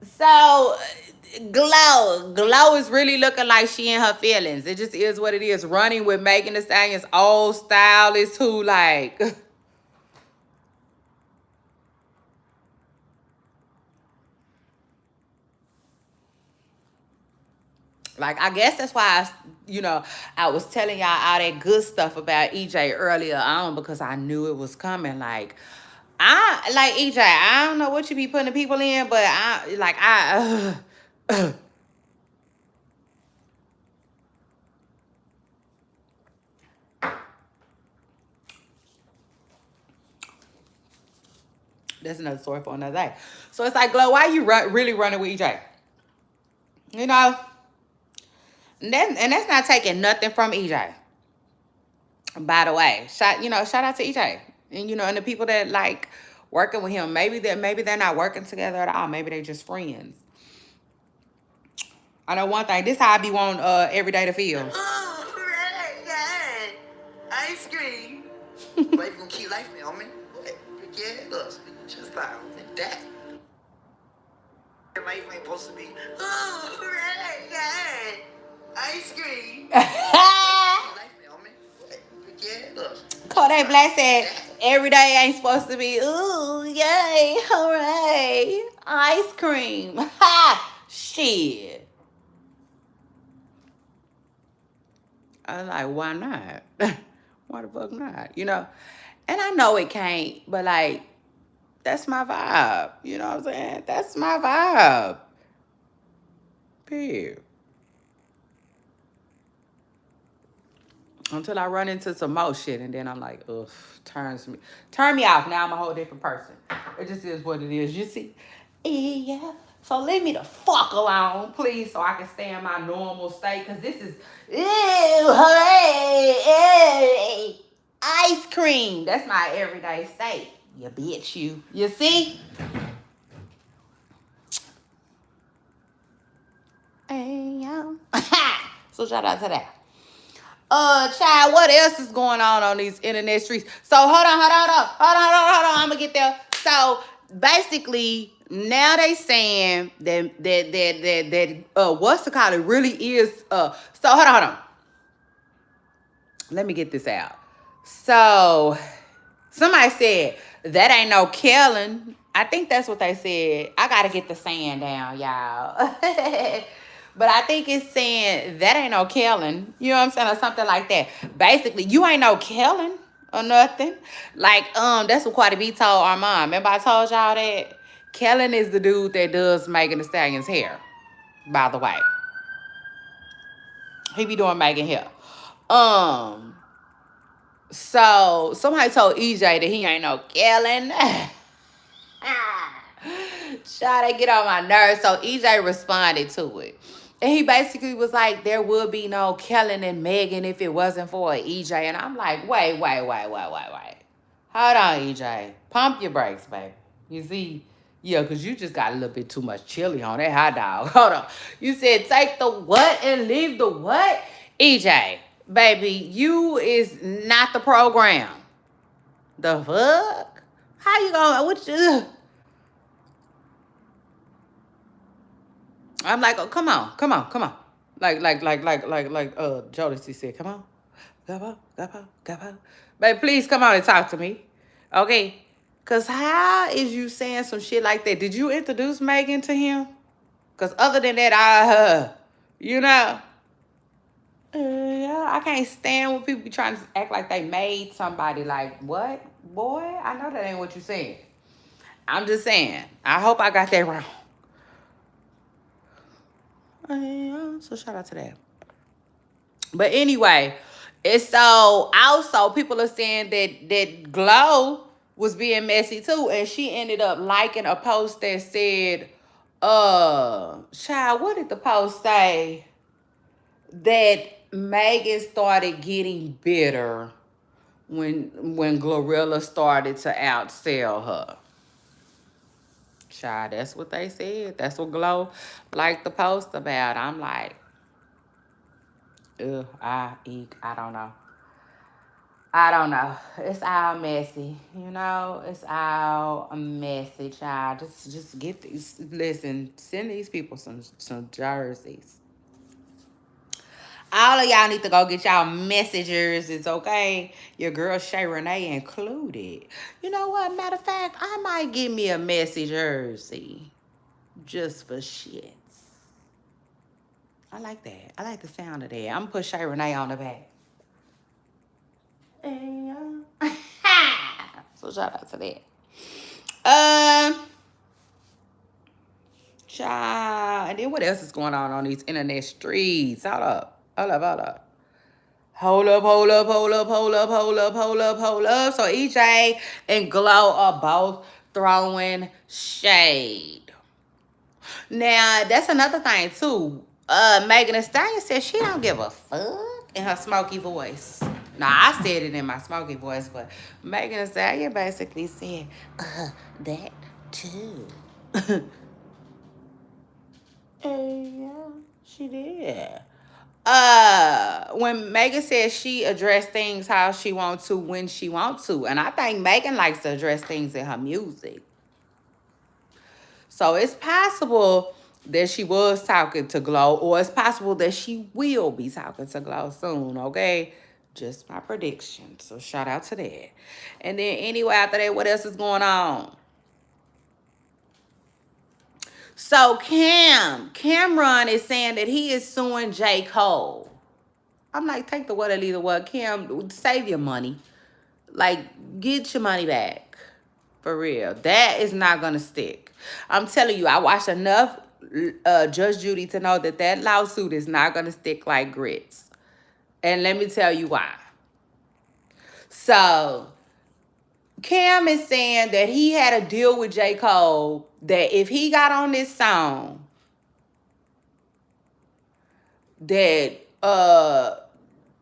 So Glow is really looking like she in her feelings. It just is what it is. Running with Megan Thee Stallion's old stylist who like like, I guess that's why I was telling y'all all that good stuff about EJ earlier on, because I knew it was coming. Like, I like EJ. I don't know what you be putting people in, but that's another story for another day. So it's like, Glow, why you really running with EJ? You know, and that's not taking nothing from EJ. By the way, shout out to EJ, and the people that like working with him. Maybe they're not working together at all. Maybe they're just friends. I know one thing. This how I be wanting every day to feel. Oh, right, yeah. Ice cream. Life gonna keep life, man. Yeah, look, just like that. Life ain't supposed to be. Oh, right, yeah. Ice cream. Yeah, look. Kodak Black said every day ain't supposed to be. Ooh, yay, hooray, ice cream. Ha, shit. I was like, why not? Why the fuck not? And I know it can't, but like, that's my vibe. You know what I'm saying? That's my vibe. Period. Until I run into some more shit, and then I'm like, ugh, turn me off. Now I'm a whole different person. It just is what it is. You see? Yeah. So leave me the fuck alone, please, so I can stay in my normal state. Because this is, ew, hooray, ice cream. That's my everyday state. You bitch, you. You see? So shout out to that. Child, what else is going on these internet streets? So hold on. I'm gonna get there. So basically, now they saying that what's the call? It really is. So hold on. Let me get this out. So somebody said that ain't no killing. I think that's what they said. I gotta get the saying down, y'all. But I think it's saying that ain't no killing. You know what I'm saying? Or something like that. Basically, you ain't no killing or nothing. Like, that's what Cardi B told Armand. Remember I told y'all that? Kellen is the dude that does Megan Thee Stallion's hair, by the way. He be doing Megan hair. So somebody told EJ that he ain't no killing. Try to get on my nerves. So EJ responded to it. And he basically was like, there would be no Kellen and Megan if it wasn't for EJ. And I'm like, wait. Hold on, EJ. Pump your brakes, baby. You see? Yeah, because you just got a little bit too much chili on that hot dog. Hold on. You said take the what and leave the what? EJ, baby, you is not the program. The fuck? How you going? What you... I'm like, oh, come on. Like Jodeci said, come on. Go. Baby, please come on and talk to me. Okay? Because how is you saying some shit like that? Did you introduce Megan to him? Because other than that, you know. Yeah, I can't stand when people be trying to act like they made somebody. Like, what? Boy, I know that ain't what you said. I'm just saying. I hope I got that wrong. Yeah, so shout out to that. But anyway, it's so also people are saying that Glow was being messy too, and she ended up liking a post that said, child, what did the post say? That Megan started getting bitter when Glorilla started to outsell her. Child, that's what they said. That's what Glow liked the post about. I'm like, ugh, I don't know. I don't know. It's all messy, you know. It's all messy, child. Just get these. Listen, send these people some jerseys. All of y'all need to go get y'all messengers. It's okay. Your girl Shay Renee included. You know what? Matter of fact, I might get me a messy jersey just for shits. I like that. I like the sound of that. I'm gonna put Shay Renee on the back. And, so shout out to that. Child. And then what else is going on these internet streets? Hold up. Hold up, hold up. Hold up, hold up, hold up, hold up, hold up, hold up, hold up. So EJ and Glow are both throwing shade. Now, that's another thing too. Megan Thee Stallion said she don't give a fuck in her smoky voice. Now, I said it in my smoky voice, but Megan Thee Stallion basically said, that too. Yeah, she did. When Megan says she addressed things how she wants to when she wants to, and I think Megan likes to address things in her music. So it's possible that she was talking to Glow, or it's possible that she will be talking to Glow soon, okay? Just my prediction. So shout out to that. And then anyway, after that, what else is going on? So Cameron is saying that he is suing J. Cole. I'm like, take the what or leave the what. Cam, save your money. Like, get your money back. For real. That is not going to stick. I'm telling you, I watched enough Judge Judy to know that lawsuit is not going to stick like grits. And let me tell you why. So, Cam is saying that he had a deal with J. Cole that if he got on this song, that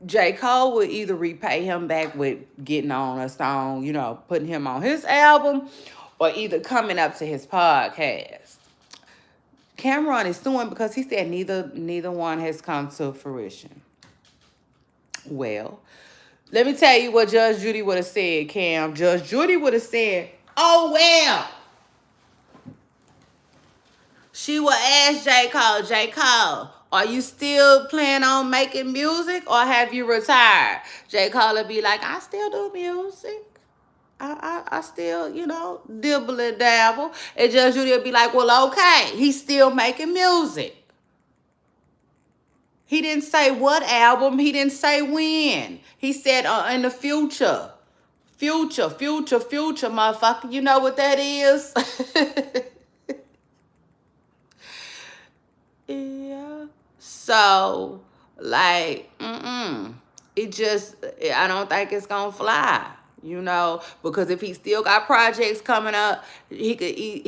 J. Cole would either repay him back with getting on a song, you know, putting him on his album, or either coming up to his podcast. Cameron is suing because he said neither one has come to fruition. Well, let me tell you what Judge Judy would have said, Cam. Judge Judy would have said, oh, well. She would ask J. Cole, are you still planning on making music or have you retired? J. Cole would be like, I still do music. I still, you know, dibble and dabble. And Judge Judy would be like, well, okay, he's still making music. He didn't say what album. He didn't say when. He said in the future. Future, motherfucker. You know what that is? Yeah. So, like, it just, I don't think it's gonna fly, you know, because if he still got projects coming up, he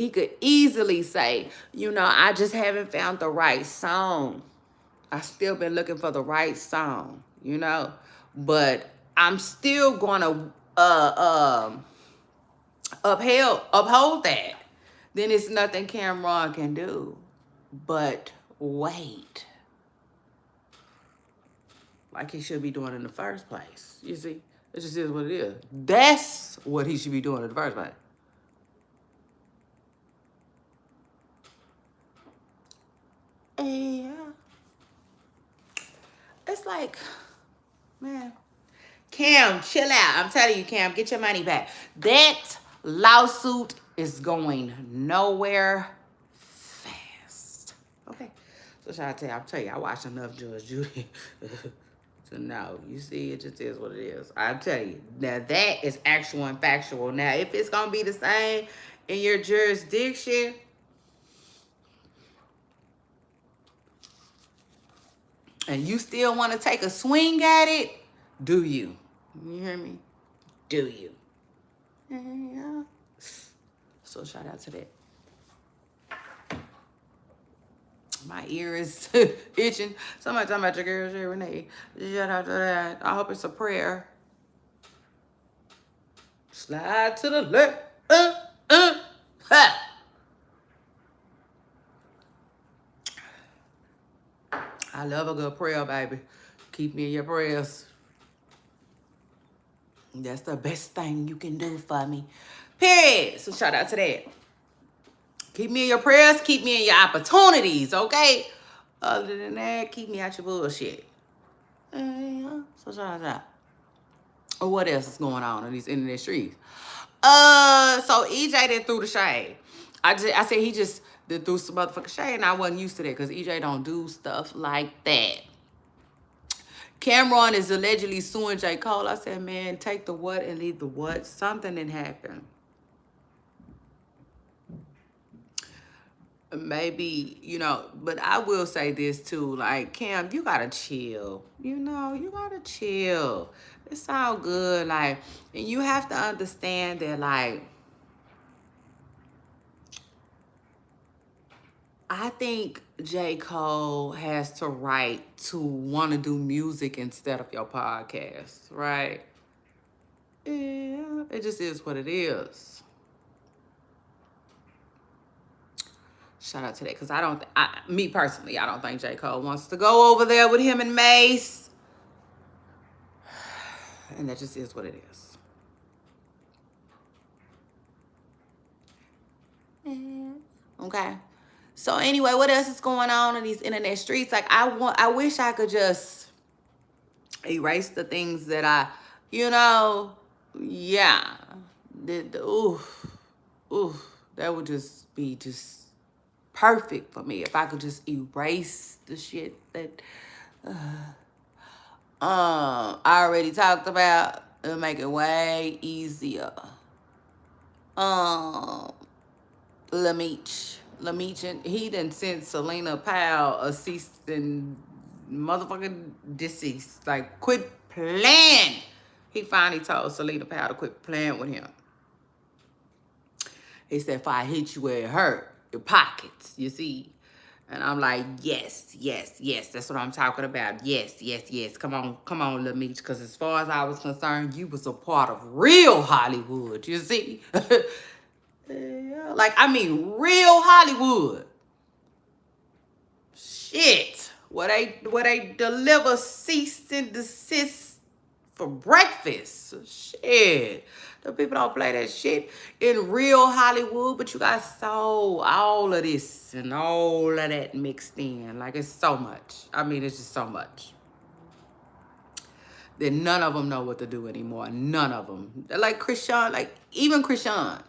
could easily say, you know, I just haven't found the right song. I still been looking for the right song, you know, but I'm still gonna uphold that. Then it's nothing Cameron can do. But wait. Like he should be doing in the first place. You see? It just is what it is. That's what he should be doing in the first place. Yeah. It's like, man. Cam, chill out. I'm telling you, Cam, get your money back. That lawsuit is going nowhere fast. Okay. So should I tell you, I watched enough Judge Judy So no, you see, it just is what it is. I tell you, now that is actual and factual. Now, if it's gonna be the same in your jurisdiction, and you still want to take a swing at it, do you? You hear me? Do you? Yeah. So shout out to that. My ear is itching. Somebody talking about your girl, Shay Renee. Shout out to that. I hope it's a prayer. Slide to the left. Ha. I love a good prayer, baby. Keep me in your prayers. That's the best thing you can do for me. Period. So shout out to that. Keep me in your prayers. Keep me in your opportunities, okay? Other than that, keep me out your bullshit. So shout out to that. Or what else is going on in these internet streets? So EJ did threw the shade. I said he just did threw some motherfucking shade, and I wasn't used to that because EJ don't do stuff like that. Cameron is allegedly suing J. Cole. I said, man, take the what and leave the what. Something didn't happen. Maybe, you know, but I will say this too. Like, Cam, you gotta chill. You know, you gotta chill. It's all good. Like, and you have to understand that, like, I think J. Cole has to right to want to do music instead of your podcast, right? Yeah, it just is what it is. Shout out to that, because me personally, I don't think J. Cole wants to go over there with him and Mace. And that just is what it is. Okay. So anyway, what else is going on in these internet streets? Like, I wish I could just erase the things that I, you know, yeah. That would just be just perfect for me if I could just erase the shit that I already talked about. It'll make it way easier. Lamech, and he done sent Selena Powell a cease and motherfucking deceased. Like, quit playing. He finally told Selena Powell to quit playing with him. He said, if I hit you where it hurt, your pockets, you see? And I'm like, yes, that's what I'm talking about. Yes. Come on, Lamech, because as far as I was concerned, you was a part of real Hollywood, you see? Yeah, like, I mean, real Hollywood. Shit. Where they deliver cease and desist for breakfast. Shit. The people don't play that shit in real Hollywood, but you got all of this and all of that mixed in. Like, it's so much. I mean, it's just so much. That none of them know what to do anymore. None of them. They're like Chrisean, like, even Chrisean.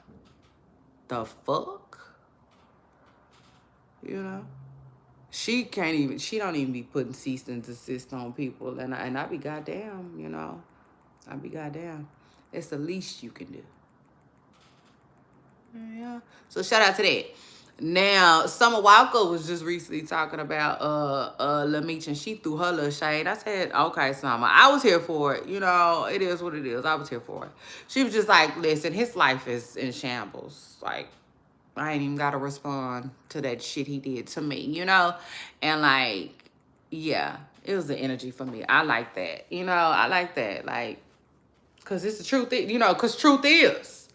The fuck? You know? She don't even be putting cease and desist on people. And I be goddamn, you know. I be goddamn. It's the least you can do. Yeah. So shout out to that. Now, Summer Walker was just recently talking about Lamech, and she threw her little shade. I said, okay, Summer, I was here for it. You know, it is what it is. I was here for it. She was just like, listen, his life is in shambles. Like, I ain't even got to respond to that shit he did to me, you know? And, like, yeah, it was the energy for me. I like that. You know, I like that. Like, because it's the truth, you know, because truth is.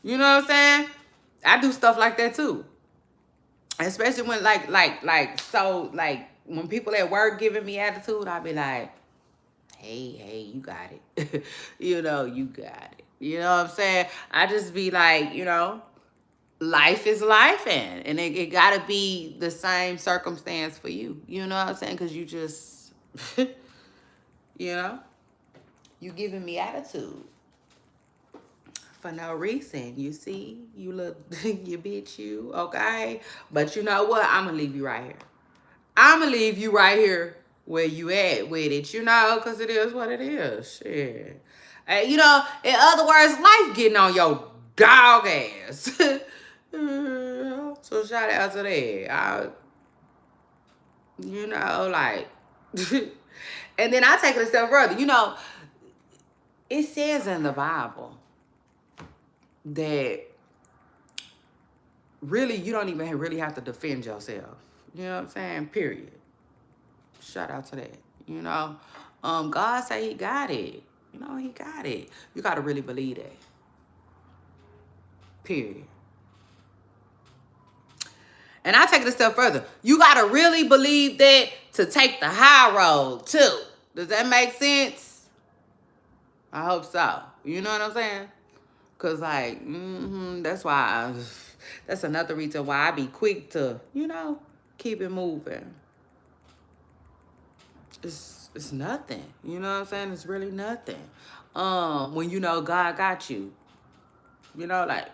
You know what I'm saying? I do stuff like that, too. Especially when, like, when people at work giving me attitude, I be like, hey, you got it. You know, you got it. You know what I'm saying? I just be like, you know, life is life, and it gotta be the same circumstance for you. You know what I'm saying? Because you just, you know, you giving me attitude for no reason. You see, you look, you bitch, you okay? But you know what? I'm gonna leave you right here. I'm gonna leave you right here where you at with it, you know, because it is what it is. Shit. You know, in other words, life getting on your dog ass. So shout out to that. You know, like, and then I take it a step further. You know, it says in the Bible that really you don't even really have to defend yourself. You know what I'm saying? Period. Shout out to that. You know, God say He got it. You know, He got it. You got to really believe that. Period. And I take it a step further. You got to really believe that to take the high road too. Does that make sense? I hope so. You know what I'm saying? Cause like, that's why that's another reason why I be quick to, you know, keep it moving. It's nothing. You know what I'm saying? It's really nothing. When you know God got you. You know, like,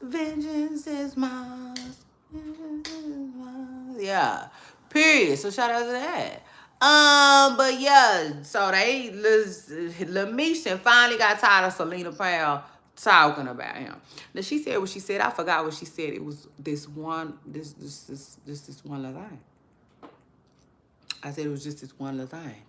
vengeance is mine. Yeah. Period. So shout out to that. But yeah, so Lamisha finally got tired of Selena Powell talking about him. Now she said what she said. I forgot what she said. It was this one little thing. I said it was just this one little thing.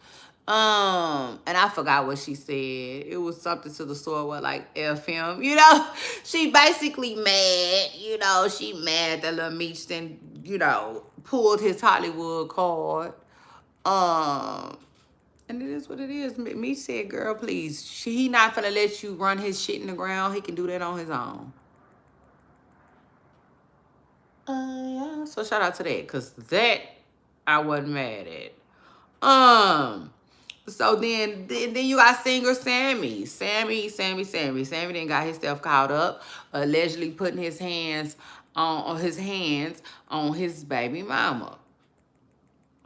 And I forgot what she said. It was something to the sort where like F him, you know. She basically mad, you know, she mad that Lil Meech then, you know, pulled his Hollywood card. And it is what it is. Meech said, girl, please. He not finna let you run his shit in the ground. He can do that on his own. Yeah. So shout out to that, cause that I wasn't mad at. So then you got singer Sammy. Sammy then got himself caught up, allegedly putting his hands on his baby mama.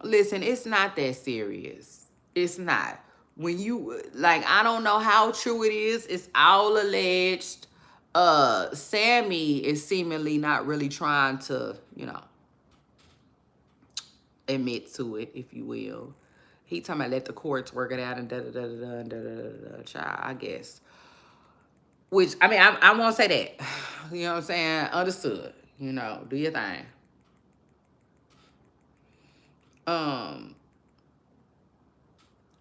Listen, it's not that serious. It's not. When you like, I don't know how true it is. It's all alleged. Sammy is seemingly not really trying to, you know, admit to it, if you will. He talking about let the courts work it out and da-da-da-da-da, child, I guess. Which, I mean, I won't say that. You know what I'm saying? Understood. You know, do your thing.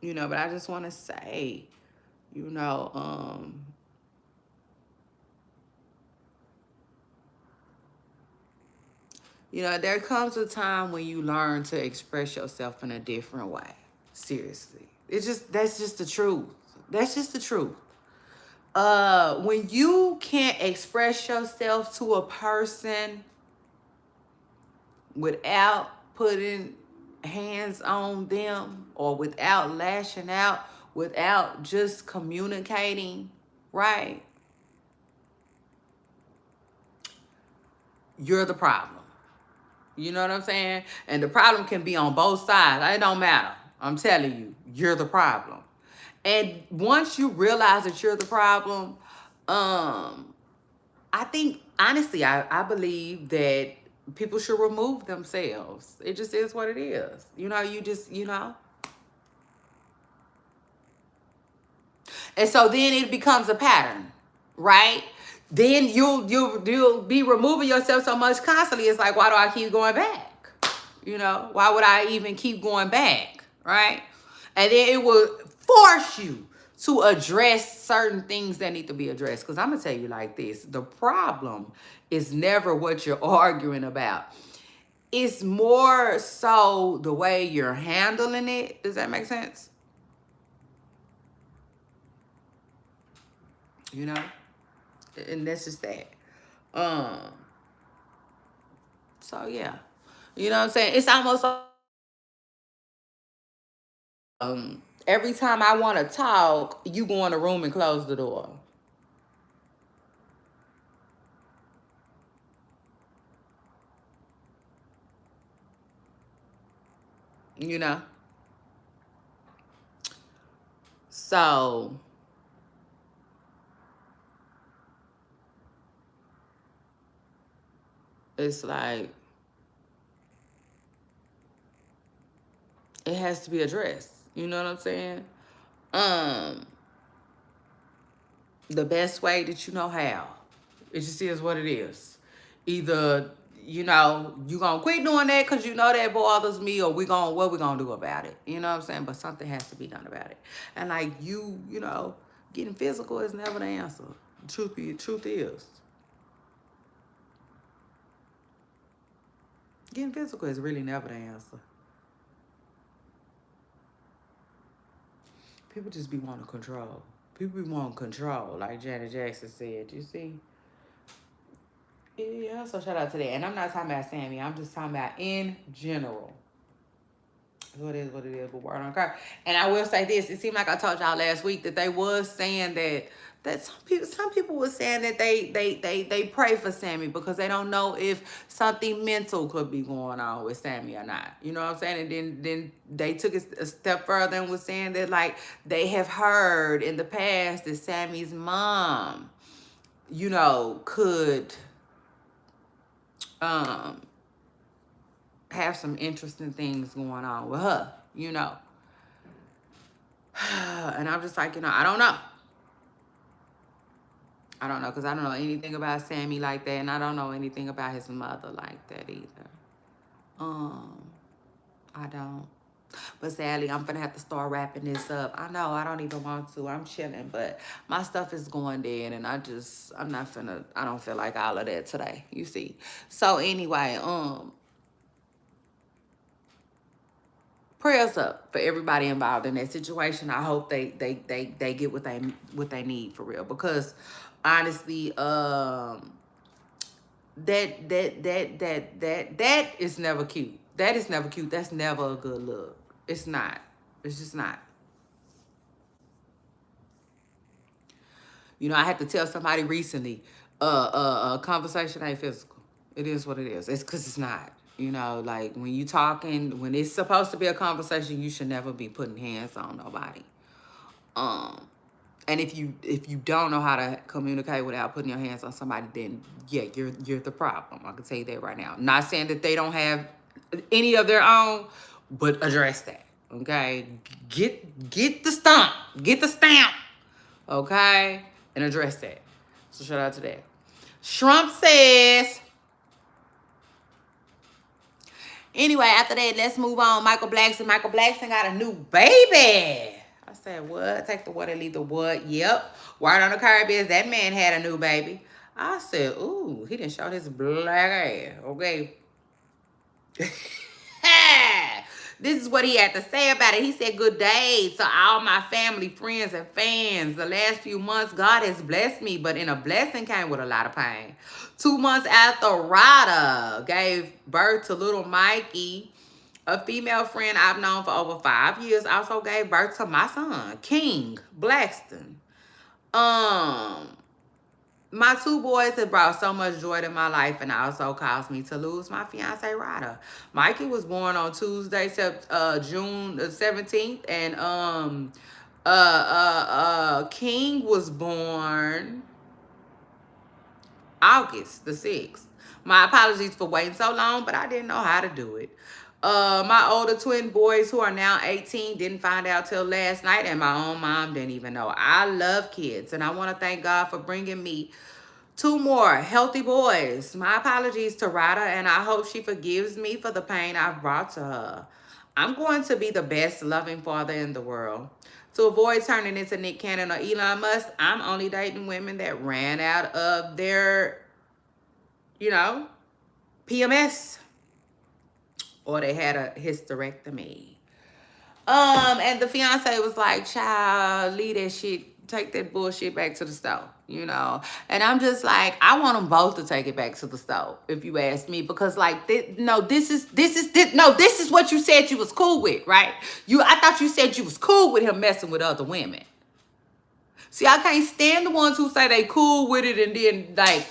You know, but I just want to say, you know, you know, there comes a time when you learn to express yourself in a different way. Seriously. That's just the truth. That's just the truth. When you can't express yourself to a person without putting hands on them or without lashing out, without just communicating, right? You're the problem. You know what I'm saying? And the problem can be on both sides. It don't matter. I'm telling you, you're the problem. And once you realize that you're the problem, I think, honestly, I believe that people should remove themselves. It just is what it is. You know, you just, you know. And so then it becomes a pattern, right? Then you'll be removing yourself so much constantly. It's like, why do I keep going back? You know, why would I even keep going back, right? And then it will force you to address certain things that need to be addressed. Because I'm going to tell you like this. The problem is never what you're arguing about. It's more so the way you're handling it. Does that make sense? You know? And that's just that. So, yeah. You know what I'm saying? It's almost like every time I want to talk, you go in the room and close the door. You know? So, it's like, It has to be addressed. You know what I'm saying? Um, the best way that you know how. It just is what it is. Either, you gonna quit doing that because you know that bothers me, or what we gonna do about it? You know what I'm saying? But something has to be done about it. And like getting physical is never the answer. Truth is. Getting physical is really never the answer. People just be wanting control. People be wanting control, like Janet Jackson said. You see? Yeah, so shout out to that. And I'm not talking about Sammy. I'm just talking about in general. So it is what it is, but word on car. And I will say this: it seemed like I told y'all last week that they was saying that some people were saying that they pray for Sammy because they don't know if something mental could be going on with Sammy or not. You know what I'm saying? And then they took it a step further and was saying that like they have heard in the past that Sammy's mom, could have some interesting things going on with her, And I'm just like, I don't know. I don't know, because I don't know anything about Sammy like that, and I don't know anything about his mother like that either. I don't. But sadly, I'm gonna have to start wrapping this up. I know I don't even want to. I'm chilling, but my stuff is going dead, and I don't feel like all of that today. You see. So anyway, prayers up for everybody involved in that situation. I hope they get what they need for real, because honestly, that is never cute. That is never cute. That's never a good look. It's not. It's just not. I had to tell somebody recently, conversation ain't physical. It is what it is. It's because it's not. Like when you talking, when it's supposed to be a conversation, you should never be putting hands on nobody. And if you don't know how to communicate without putting your hands on somebody, then yeah, you're the problem. I can tell you that right now. Not saying that they don't have any of their own, but address that. Okay, get the stamp, okay, and address that. So shout out to that. Trump says. Anyway, after that, let's move on. Michael Blackson got a new baby. I said, what? Take the what and leave the what? Yep. Word on the curb is that man had a new baby. I said, ooh, he didn't show his black ass. Okay. This is what he had to say about it. He said, good day to all my family, friends, and fans. The last few months, God has blessed me, but in a blessing came with a lot of pain. 2 months after Rada gave birth to little Mikey, a female friend I've known for over 5 years also gave birth to my son, King Blackston. My 2 boys have brought so much joy to my life and also caused me to lose my fiance, Ryder. Mikey was born on Tuesday, June 17th, and King was born August the 6th. My apologies for waiting so long, but I didn't know how to do it. My older twin boys, who are now 18, didn't find out till last night, and my own mom didn't even know. I love kids, and I want to thank God for bringing me 2 more healthy boys. My apologies to Rada, and I hope she forgives me for the pain I've brought to her. I'm going to be the best loving father in the world. To avoid turning into Nick Cannon or Elon Musk, I'm only dating women that ran out of their, PMS, or they had a hysterectomy. And the fiance was like, child, leave that shit, take that bullshit back to the stove, And I'm just like, I want them both to take it back to the stove, if you ask me, because like, this is what you said you was cool with, right? I thought you said you was cool with him messing with other women. See, I can't stand the ones who say they cool with it and then like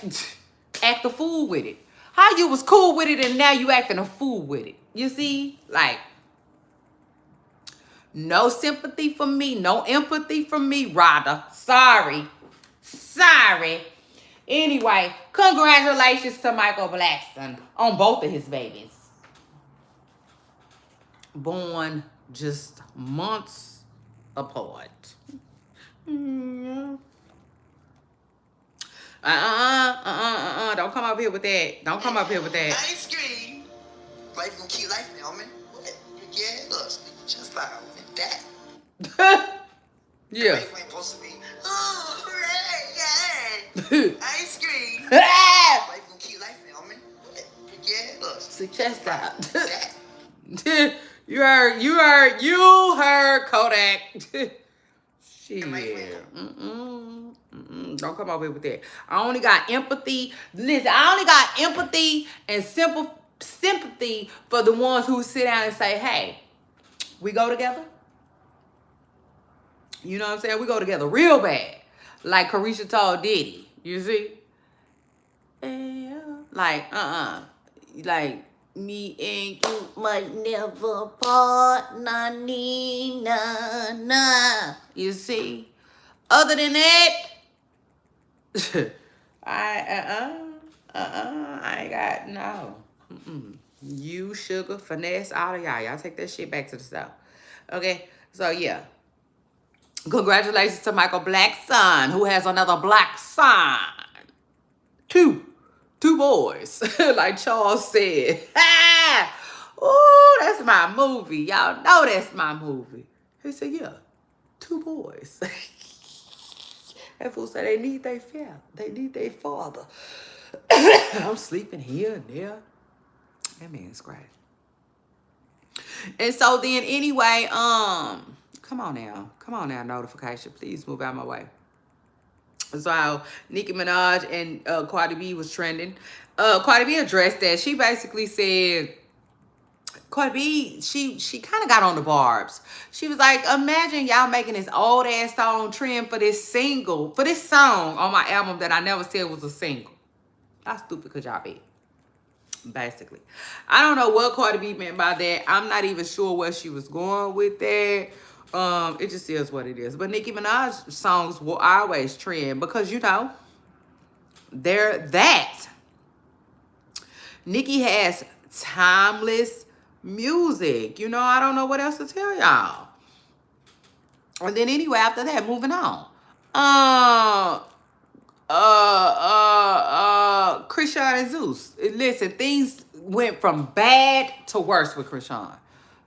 act a fool with it. How you was cool with it and now you acting a fool with it? You see, like. No sympathy for me. No empathy for me, Rada. Sorry. Anyway, congratulations to Michael Blackson on both of his babies. Born just months apart. Mm. Don't come up here with that. Don't come up here with that. Ice cream. Life gonna keep life, man. What? Yeah, look, just like that. Yeah. Life ain't supposed to be. Oh, yeah. Ice cream. Life gonna keep life, man. What? Yeah, look. So chest out. That. You heard Kodak. Shit. Don't come over here with that. I only got empathy. Listen, I only got empathy and sympathy for the ones who sit down and say, hey, we go together. You know what I'm saying? We go together real bad. Like Carisha told Diddy. You see? Yeah. Like, like, me and you might never part. Nah. You see? Other than that, I ain't got no. You, Sugar, Finesse, all of y'all take that shit back to the South. Okay, so yeah. Congratulations to Michael Black's son, who has another black son. Two boys, like Charles said. Ooh, that's my movie. Y'all know that's my movie. He said, yeah, 2 boys. That fool said they need their father. They need their father. I'm sleeping here and there. That man's great. And so then anyway, come on now, notification. Please move out my way. So Nicki Minaj and Cardi B was trending. Cardi B addressed that. She basically said, Cardi B, she kind of got on the barbs. She was like, imagine y'all making this old ass song trend for this song on my album that I never said was a single. How stupid could y'all be? Basically. I don't know what Cardi B meant by that. I'm not even sure where she was going with that. It just is what it is. But Nicki Minaj songs will always trend because, you know, they're that. Nicki has timeless music. You know, I don't know what else to tell y'all. And then anyway, after that, moving on. Chrisean and Zeus. Listen, things went from bad to worse with Chrisean.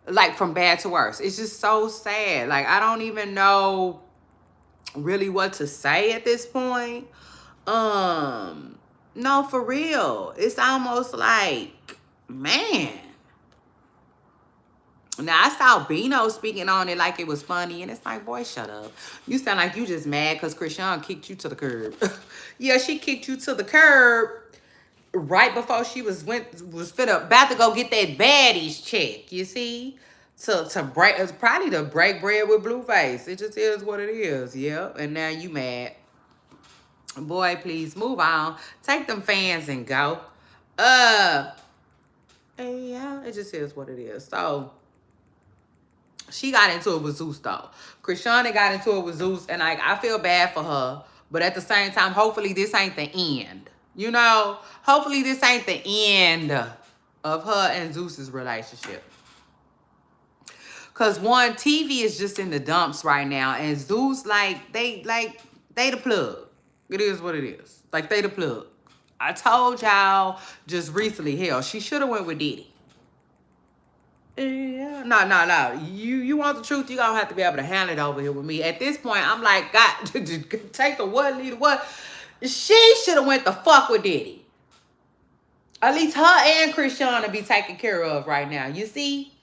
Like, from bad to worse. It's just so sad. Like, I don't even know really what to say at this point. No, for real. It's almost like, man. Now, I saw Bino speaking on it like it was funny, and it's like, boy, shut up. You sound like you just mad because Chrisean kicked you to the curb. Yeah, she kicked you to the curb right before she was about to go get that baddies check, you see? To break, it's probably to break bread with Blueface. It just is what it is, yeah. And now you mad. Boy, please move on. Take them fans and go. Yeah, it just is what it is. So she got into it with Zeus though. Chrisean got into it with Zeus, and like I feel bad for her, but at the same time, hopefully this ain't the end. You know, hopefully this ain't the end of her and Zeus's relationship. Cause one, TV is just in the dumps right now, and Zeus they the plug. It is what it is. Like they the plug. I told y'all just recently, hell, she should have went with Diddy. Yeah, no. You want the truth, you gonna have to be able to handle it over here with me. At this point, I'm like, God, take the what, lead the what. She should have went the fuck with Diddy. At least her and Chrisean to be taken care of right now. You see?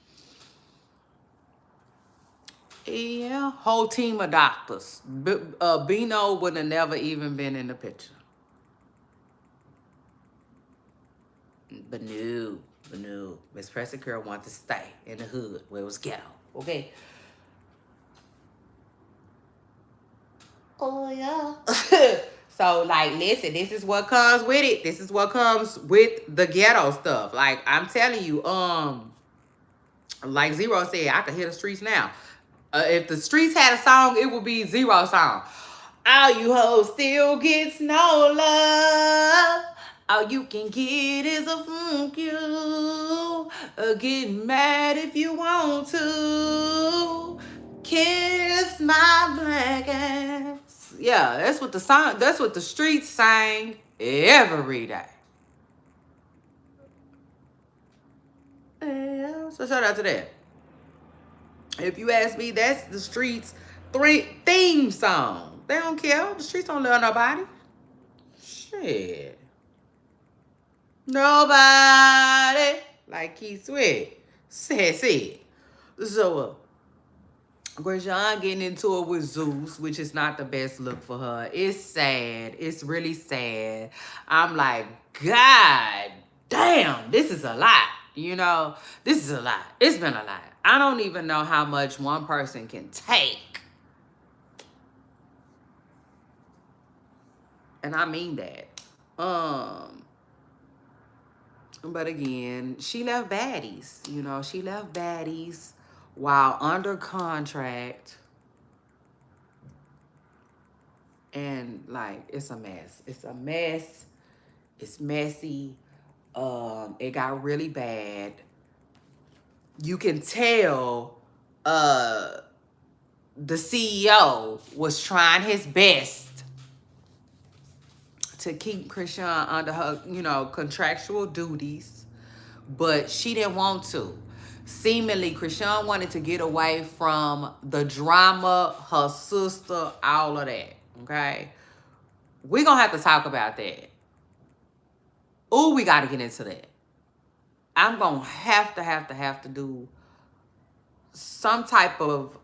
Yeah, whole team of doctors. Bino would have never even been in the picture. But no. Miss Pressing Girl wanted to stay in the hood where it was ghetto. Okay? Oh, yeah. So, like, listen, this is what comes with it. This is what comes with the ghetto stuff. Like, I'm telling you, like Zero said, I could hear the streets now. If the streets had a song, it would be Zero's song. All you hoes still gets no love. All you can get is a funk you. Get mad if you want to. Kiss my black ass. Yeah, that's what the streets sang every day. Yeah, so shout out to that. If you ask me, that's the streets' theme song. They don't care. The streets don't love nobody. Shit. Nobody. Like Keith Sweat says it. So, Chrisean getting into it with Zeus, which is not the best look for her. It's sad. It's really sad. I'm like, God damn, this is a lot. You know, this is a lot. It's been a lot. I don't even know how much one person can take. And I mean that. But again, she left baddies. You know, she left baddies while under contract. And like, it's a mess. It's a mess. It's messy. It got really bad. You can tell the CEO was trying his best to keep Chrisean under her, you know, contractual duties, but she didn't want to. Seemingly, Chrisean wanted to get away from the drama, her sister, all of that, okay? We're going to have to talk about that. Oh, we got to get into that. I'm going to have to do some type of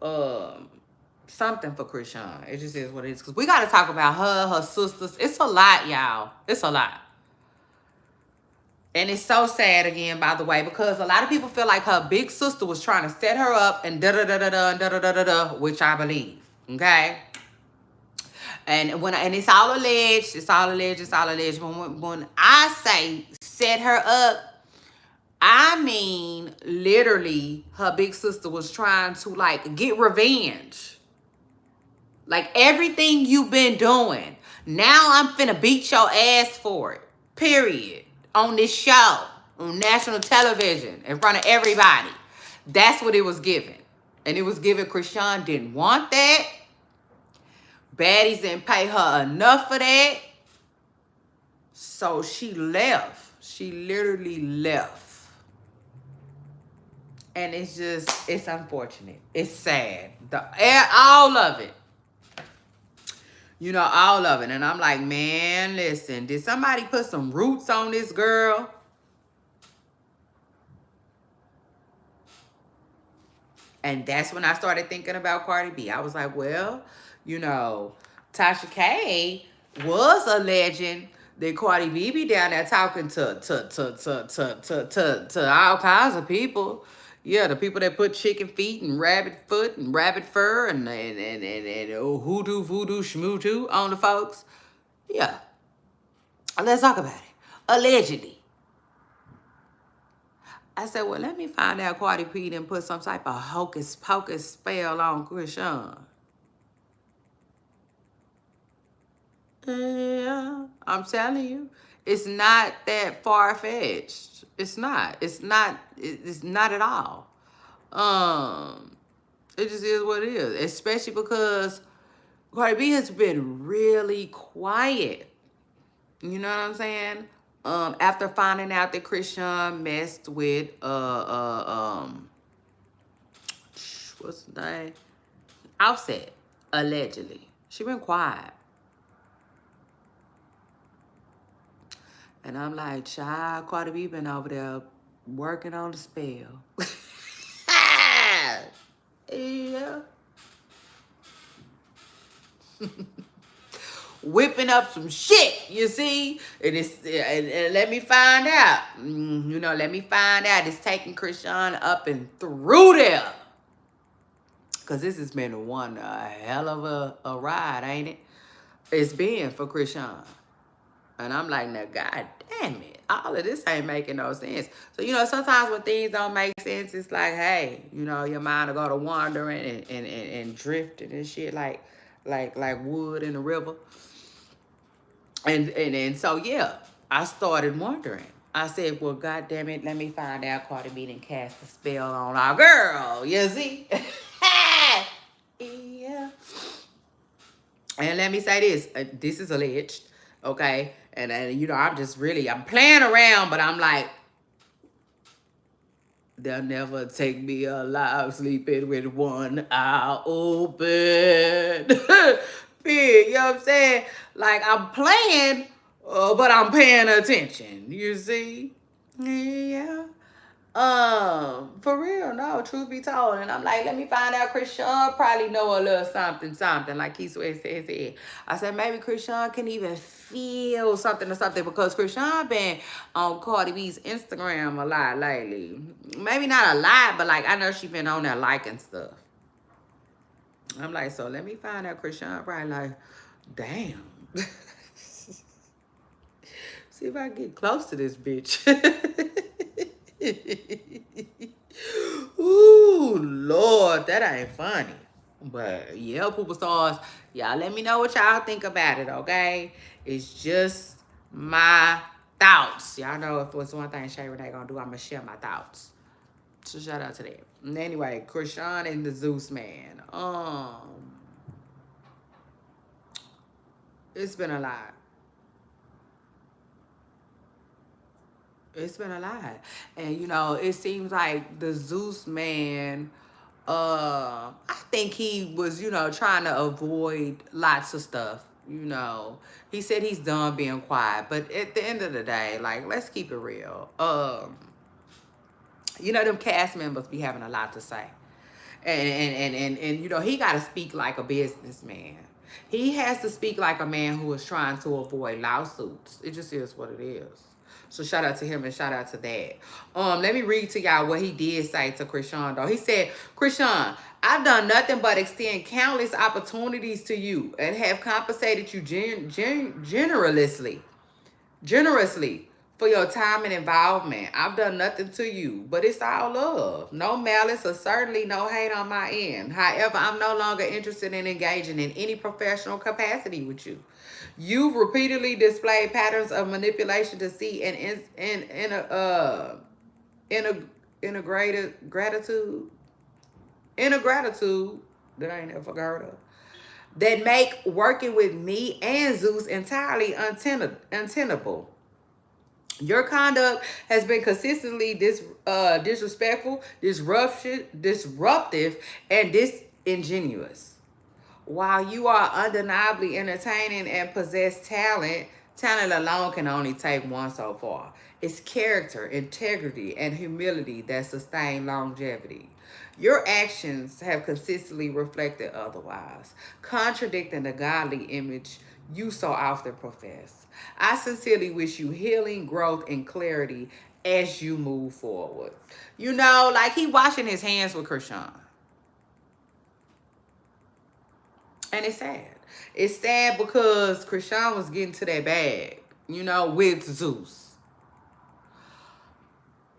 something for Chrisean. It just is what it is. Because we got to talk about her sisters. It's a lot, y'all. It's a lot. And it's so sad again, by the way, because a lot of people feel like her big sister was trying to set her up and da-da-da-da-da, which I believe, okay? And it's all alleged, it's all alleged. When I say set her up, I mean literally her big sister was trying to like get revenge. Like everything you've been doing, now I'm finna beat your ass for it, period. On this show, on national television, in front of everybody. That's what it was given. And it was given. Chrisean didn't want that. Baddies didn't pay her enough for that. So she left. She literally left. And it's just, it's unfortunate. It's sad. All of it. You know, all of it. And I'm like, man, listen, did somebody put some roots on this girl? And that's when I started thinking about Cardi B. I was like, well, you know, Tasha K was alleging that Cardi B be down there talking to all kinds of people. Yeah, the people that put chicken feet and rabbit foot and rabbit fur and hoodoo, voodoo, schmoodoo on the folks. Yeah. Let's talk about it. Allegedly. I said, well, let me find out Cardi B didn't put some type of hocus pocus spell on Chrisean. Yeah, I'm telling you, it's not that far-fetched. It's not. It's not at all. It just is what it is. Especially because Cardi B has been really quiet. You know what I'm saying? After finding out that Chrisean messed with what's the name? Offset, allegedly. She been quiet. And I'm like, child, Cardi B been over there working on the spell. Yeah. Whipping up some shit, you see? And let me find out. You know, let me find out. It's taking Chrisean up and through there. Because this has been one hell of a ride, ain't it? It's been for Chrisean. And I'm like, now, God damn it. All of this ain't making no sense. So, you know, sometimes when things don't make sense, it's like, hey, you know, your mind will go to wandering and drifting and shit like wood in the river. And so, yeah. I started wondering. I said, well, God damn it, let me find out Cardi B didn't cast a spell on our girl. You see? Yeah. And let me say this. This is alleged. Okay? And you know, I'm playing around, but I'm like, they'll never take me alive sleeping with one eye open. Big, you know what I'm saying? Like, I'm playing, but I'm paying attention. You see? Yeah. For real, no, truth be told. And I'm like, let me find out Chrisean probably know a little something, like he said. I said, maybe Chrisean can even feel something or something because Chrisean been on Cardi B's Instagram a lot lately. Maybe not a lot, but like I know she been on there liking stuff. I'm like, so let me find out Chrisean probably like, damn. See if I can get close to this bitch. Ooh, Lord, that ain't funny. But yeah, Poopa Stars, y'all let me know what y'all think about it, okay? It's just my thoughts. Y'all know if there's one thing Shay Renee gonna do, I'm gonna share my thoughts. So shout out to that. And anyway, Chrisean and the Zeus man. It's been a lot. It's been a lot. And you know, it seems like the Zeus man, I think he was, you know, trying to avoid lots of stuff. You know, he said he's done being quiet, but at the end of the day, like, let's keep it real. You know, them cast members be having a lot to say. And you know, he got to speak like a businessman. He has to speak like a man who is trying to avoid lawsuits. It just is what it is. So shout out to him and shout out to that. Let me read to y'all what he did say to Chrisean though. He said, Chrisean, I've done nothing but extend countless opportunities to you and have compensated you generously for your time and involvement. I've done nothing to you, but it's all love. No malice or certainly no hate on my end. However, I'm no longer interested in engaging in any professional capacity with you. You've repeatedly displayed patterns of manipulation, deceit, and integrated gratitude that I ain't never heard of that make working with me and Zeus entirely untenable. Your conduct has been consistently disrespectful, disruptive, and disingenuous. While you are undeniably entertaining and possess talent, talent alone can only take one so far. It's character, integrity, and humility that sustain longevity. Your actions have consistently reflected otherwise, contradicting the godly image you so often profess. I sincerely wish you healing, growth, and clarity as you move forward. You know, like he washing his hands with Chrisean. And it's sad. It's sad because Chrisean was getting to that bag, you know, with Zeus.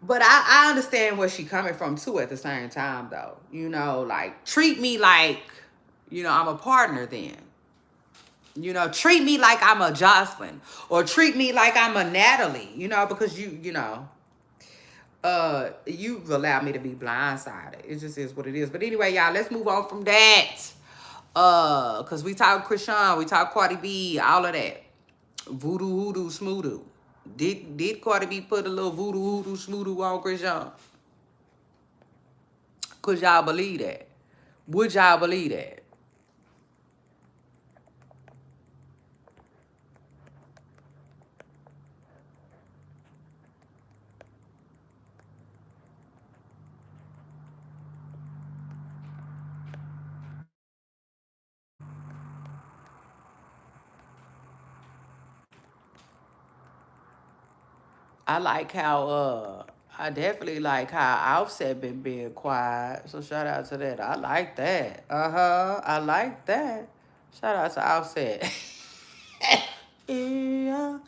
But I understand where she coming from too at the same time though. You know, like treat me like, you know, I'm a partner then. You know, treat me like I'm a Jocelyn or treat me like I'm a Natalie, you know, because you know, you've allowed me to be blindsided. It just is what it is. But anyway, y'all, let's move on from that. Cause we talk Chrisean, we talk Cardi B, all of that. Voodoo, hoodoo, smoodoo. Did Cardi B put a little voodoo, hoodoo, smoodoo on Chrisean? Could y'all believe that? Would y'all believe that? I like how I definitely like how Offset been being quiet. So shout out to that. I like that. I like that. Shout out to Offset. Yeah.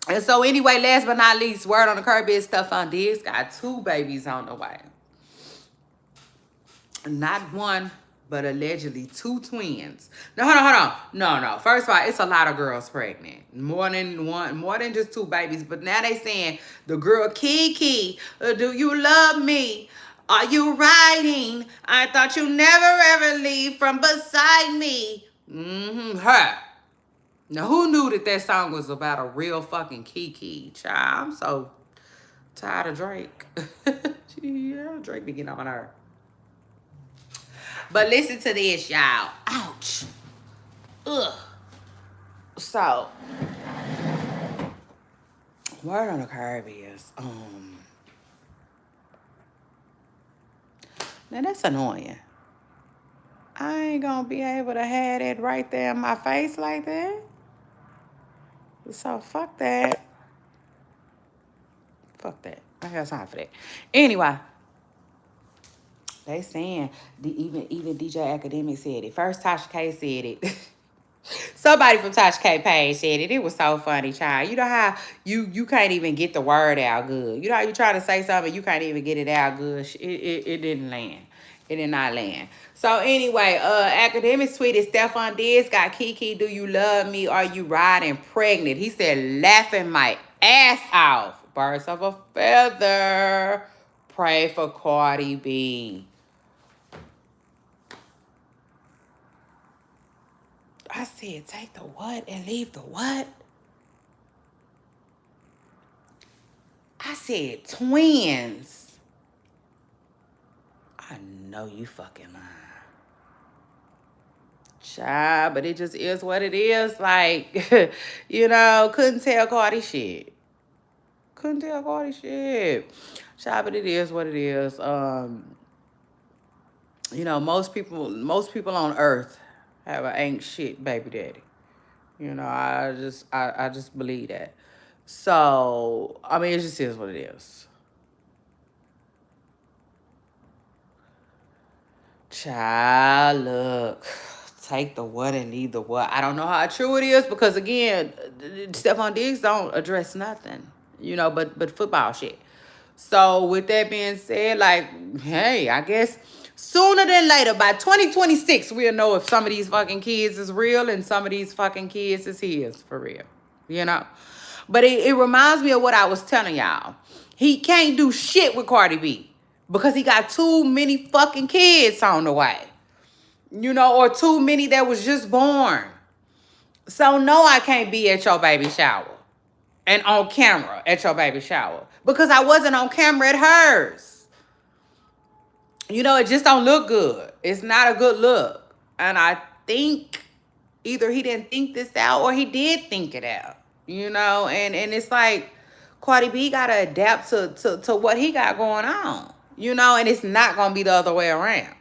And so anyway, last but not least, word on the curb is Stephon Diggs got 2 babies on the way. Not one, but allegedly 2 twins. No, hold on. No. First of all, it's a lot of girls pregnant. More than one, more than just 2 babies. But now they saying the girl Kiki, do you love me? Are you riding? I thought you never ever leave from beside me. Her. Now, who knew that song was about a real fucking Kiki? Child, I'm so tired of Drake. Yeah, Drake be getting on my nerve. But listen to this, y'all. Ouch. Ugh. So, word on the curve is, now that's annoying. I ain't gonna be able to have it right there in my face like that. So, fuck that. Fuck that. I have time for that. Anyway, they saying, even DJ Academic said it. First, Tasha K said it. Somebody from Tasha K page said it. It was so funny, child. You know how you can't even get the word out good. You know how you try to say something, you can't even get it out good. It didn't land. It did not land. So anyway, Academic tweeted, Stefan Diggs got Kiki, do you love me? Are you riding pregnant? He said, laughing my ass off. Birds of a feather. Pray for Cardi B. I said, take the what and leave the what? I said, twins. I know you fucking lying. Child, but it just is what it is. Like, couldn't tell Cardi shit. Child, but it is what it is. Most people on earth have an ain't shit baby daddy. I just believe that. So, I mean, it just is what it is. Child, look, take the what and leave the what. I don't know how true it is because, again, Stefan Diggs don't address nothing, but football shit. So, with that being said, like, hey, I guess sooner than later, by 2026, we'll know if some of these fucking kids is real and some of these fucking kids is his, for real, But it reminds me of what I was telling y'all. He can't do shit with Cardi B because he got too many fucking kids on the way, or too many that was just born. So, no, I can't be at your baby shower and on camera at your baby shower because I wasn't on camera at hers. It just don't look good. It's not a good look. And I think either he didn't think this out or he did think it out, and it's like Cardi B got to adapt to what he got going on, and it's not going to be the other way around.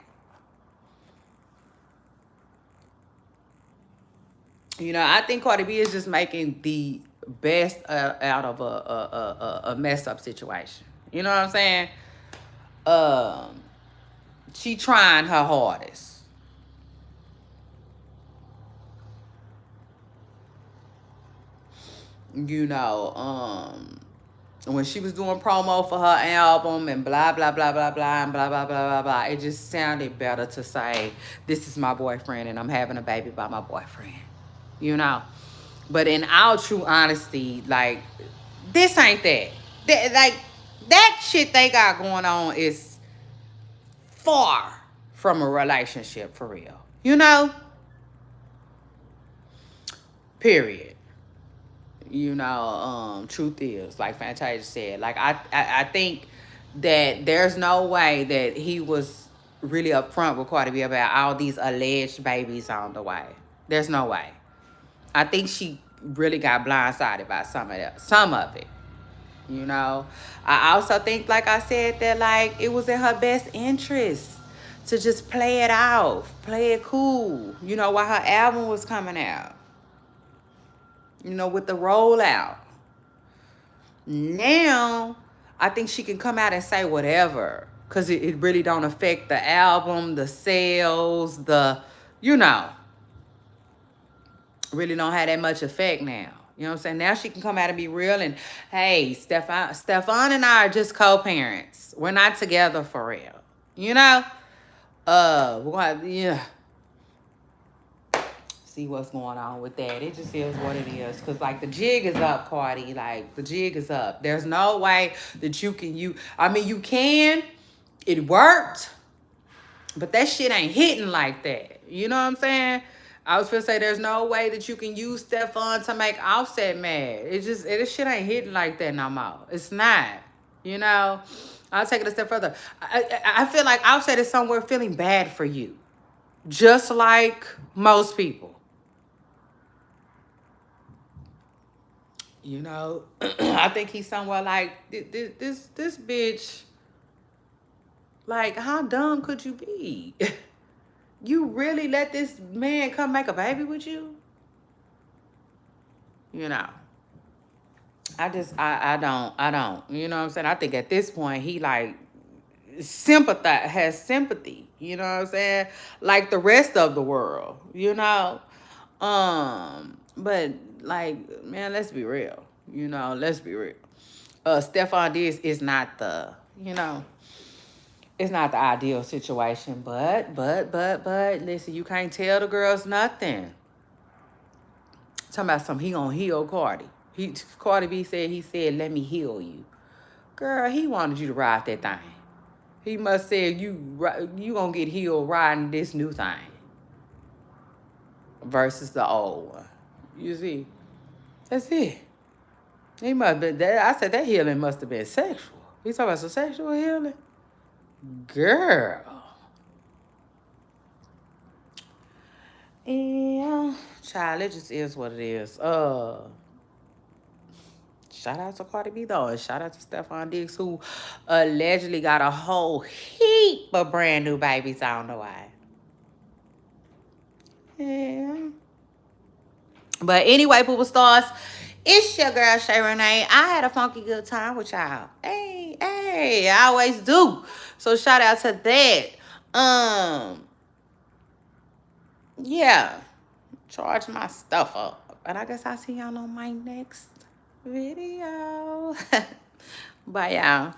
I think Cardi B is just making the best out of a messed up situation. You know what I'm saying? She trying her hardest. When she was doing promo for her album and blah, blah, blah, blah, blah, and blah, blah, blah, blah, blah, it just sounded better to say, this is my boyfriend and I'm having a baby by my boyfriend, But in all true honesty, like, this ain't that. That shit they got going on is far from a relationship, for real. Period. Truth is, like Fantasia said, like, I think that there's no way that he was really upfront with Cardi B about all these alleged babies on the way. There's no way. I think she really got blindsided by some of it. I also think, like I said, that like it was in her best interest to just play it out, play it cool, while her album was coming out. With the rollout. Now, I think she can come out and say whatever. Because it really don't affect the album, the sales, really don't have that much effect now. You know what I'm saying? Now she can come out and be real and, hey, Stefan and I are just co-parents. We're not together for real. We're gonna see what's going on with that. It just is what it is. Cause like the jig is up, Cardi. Like the jig is up. There's no way that you can you can. It worked, but that shit ain't hitting like that. You know what I'm saying? I was gonna say there's no way that you can use Stefan to make Offset mad. This shit ain't hitting like that no more. It's not. You know? I'll take it a step further. I feel like Offset is somewhere feeling bad for you. Just like most people. You know? I think he's somewhere like this bitch. Like, how dumb could you be? You really let this man come make a baby with you? You know. I don't. You know what I'm saying? I think at this point he like has sympathy. You know what I'm saying? Like the rest of the world, you know? But like, man, let's be real. You know, let's be real. Stefan Diggs is not the, it's not the ideal situation, but, listen, you can't tell the girls nothing. Talking about something, he gonna heal Cardi. Cardi B said, let me heal you. Girl, he wanted you to ride that thing. He must say you gonna get healed riding this new thing versus the old one. You see? That's it. He must be that. I said that healing must have been sexual. He talking about some sexual healing? Girl. Yeah. Child, it just is what it is. Shout out to Cardi B though, and shout out to Stefan Diggs, who allegedly got a whole heap of brand new babies. I don't know why. Yeah. But anyway, Poopa Stars, it's your girl Shay Renee. I had a funky good time with y'all. Hey, I always do. So shout out to that. Yeah. Charge my stuff up. And I guess I'll see y'all on my next video. Bye, y'all.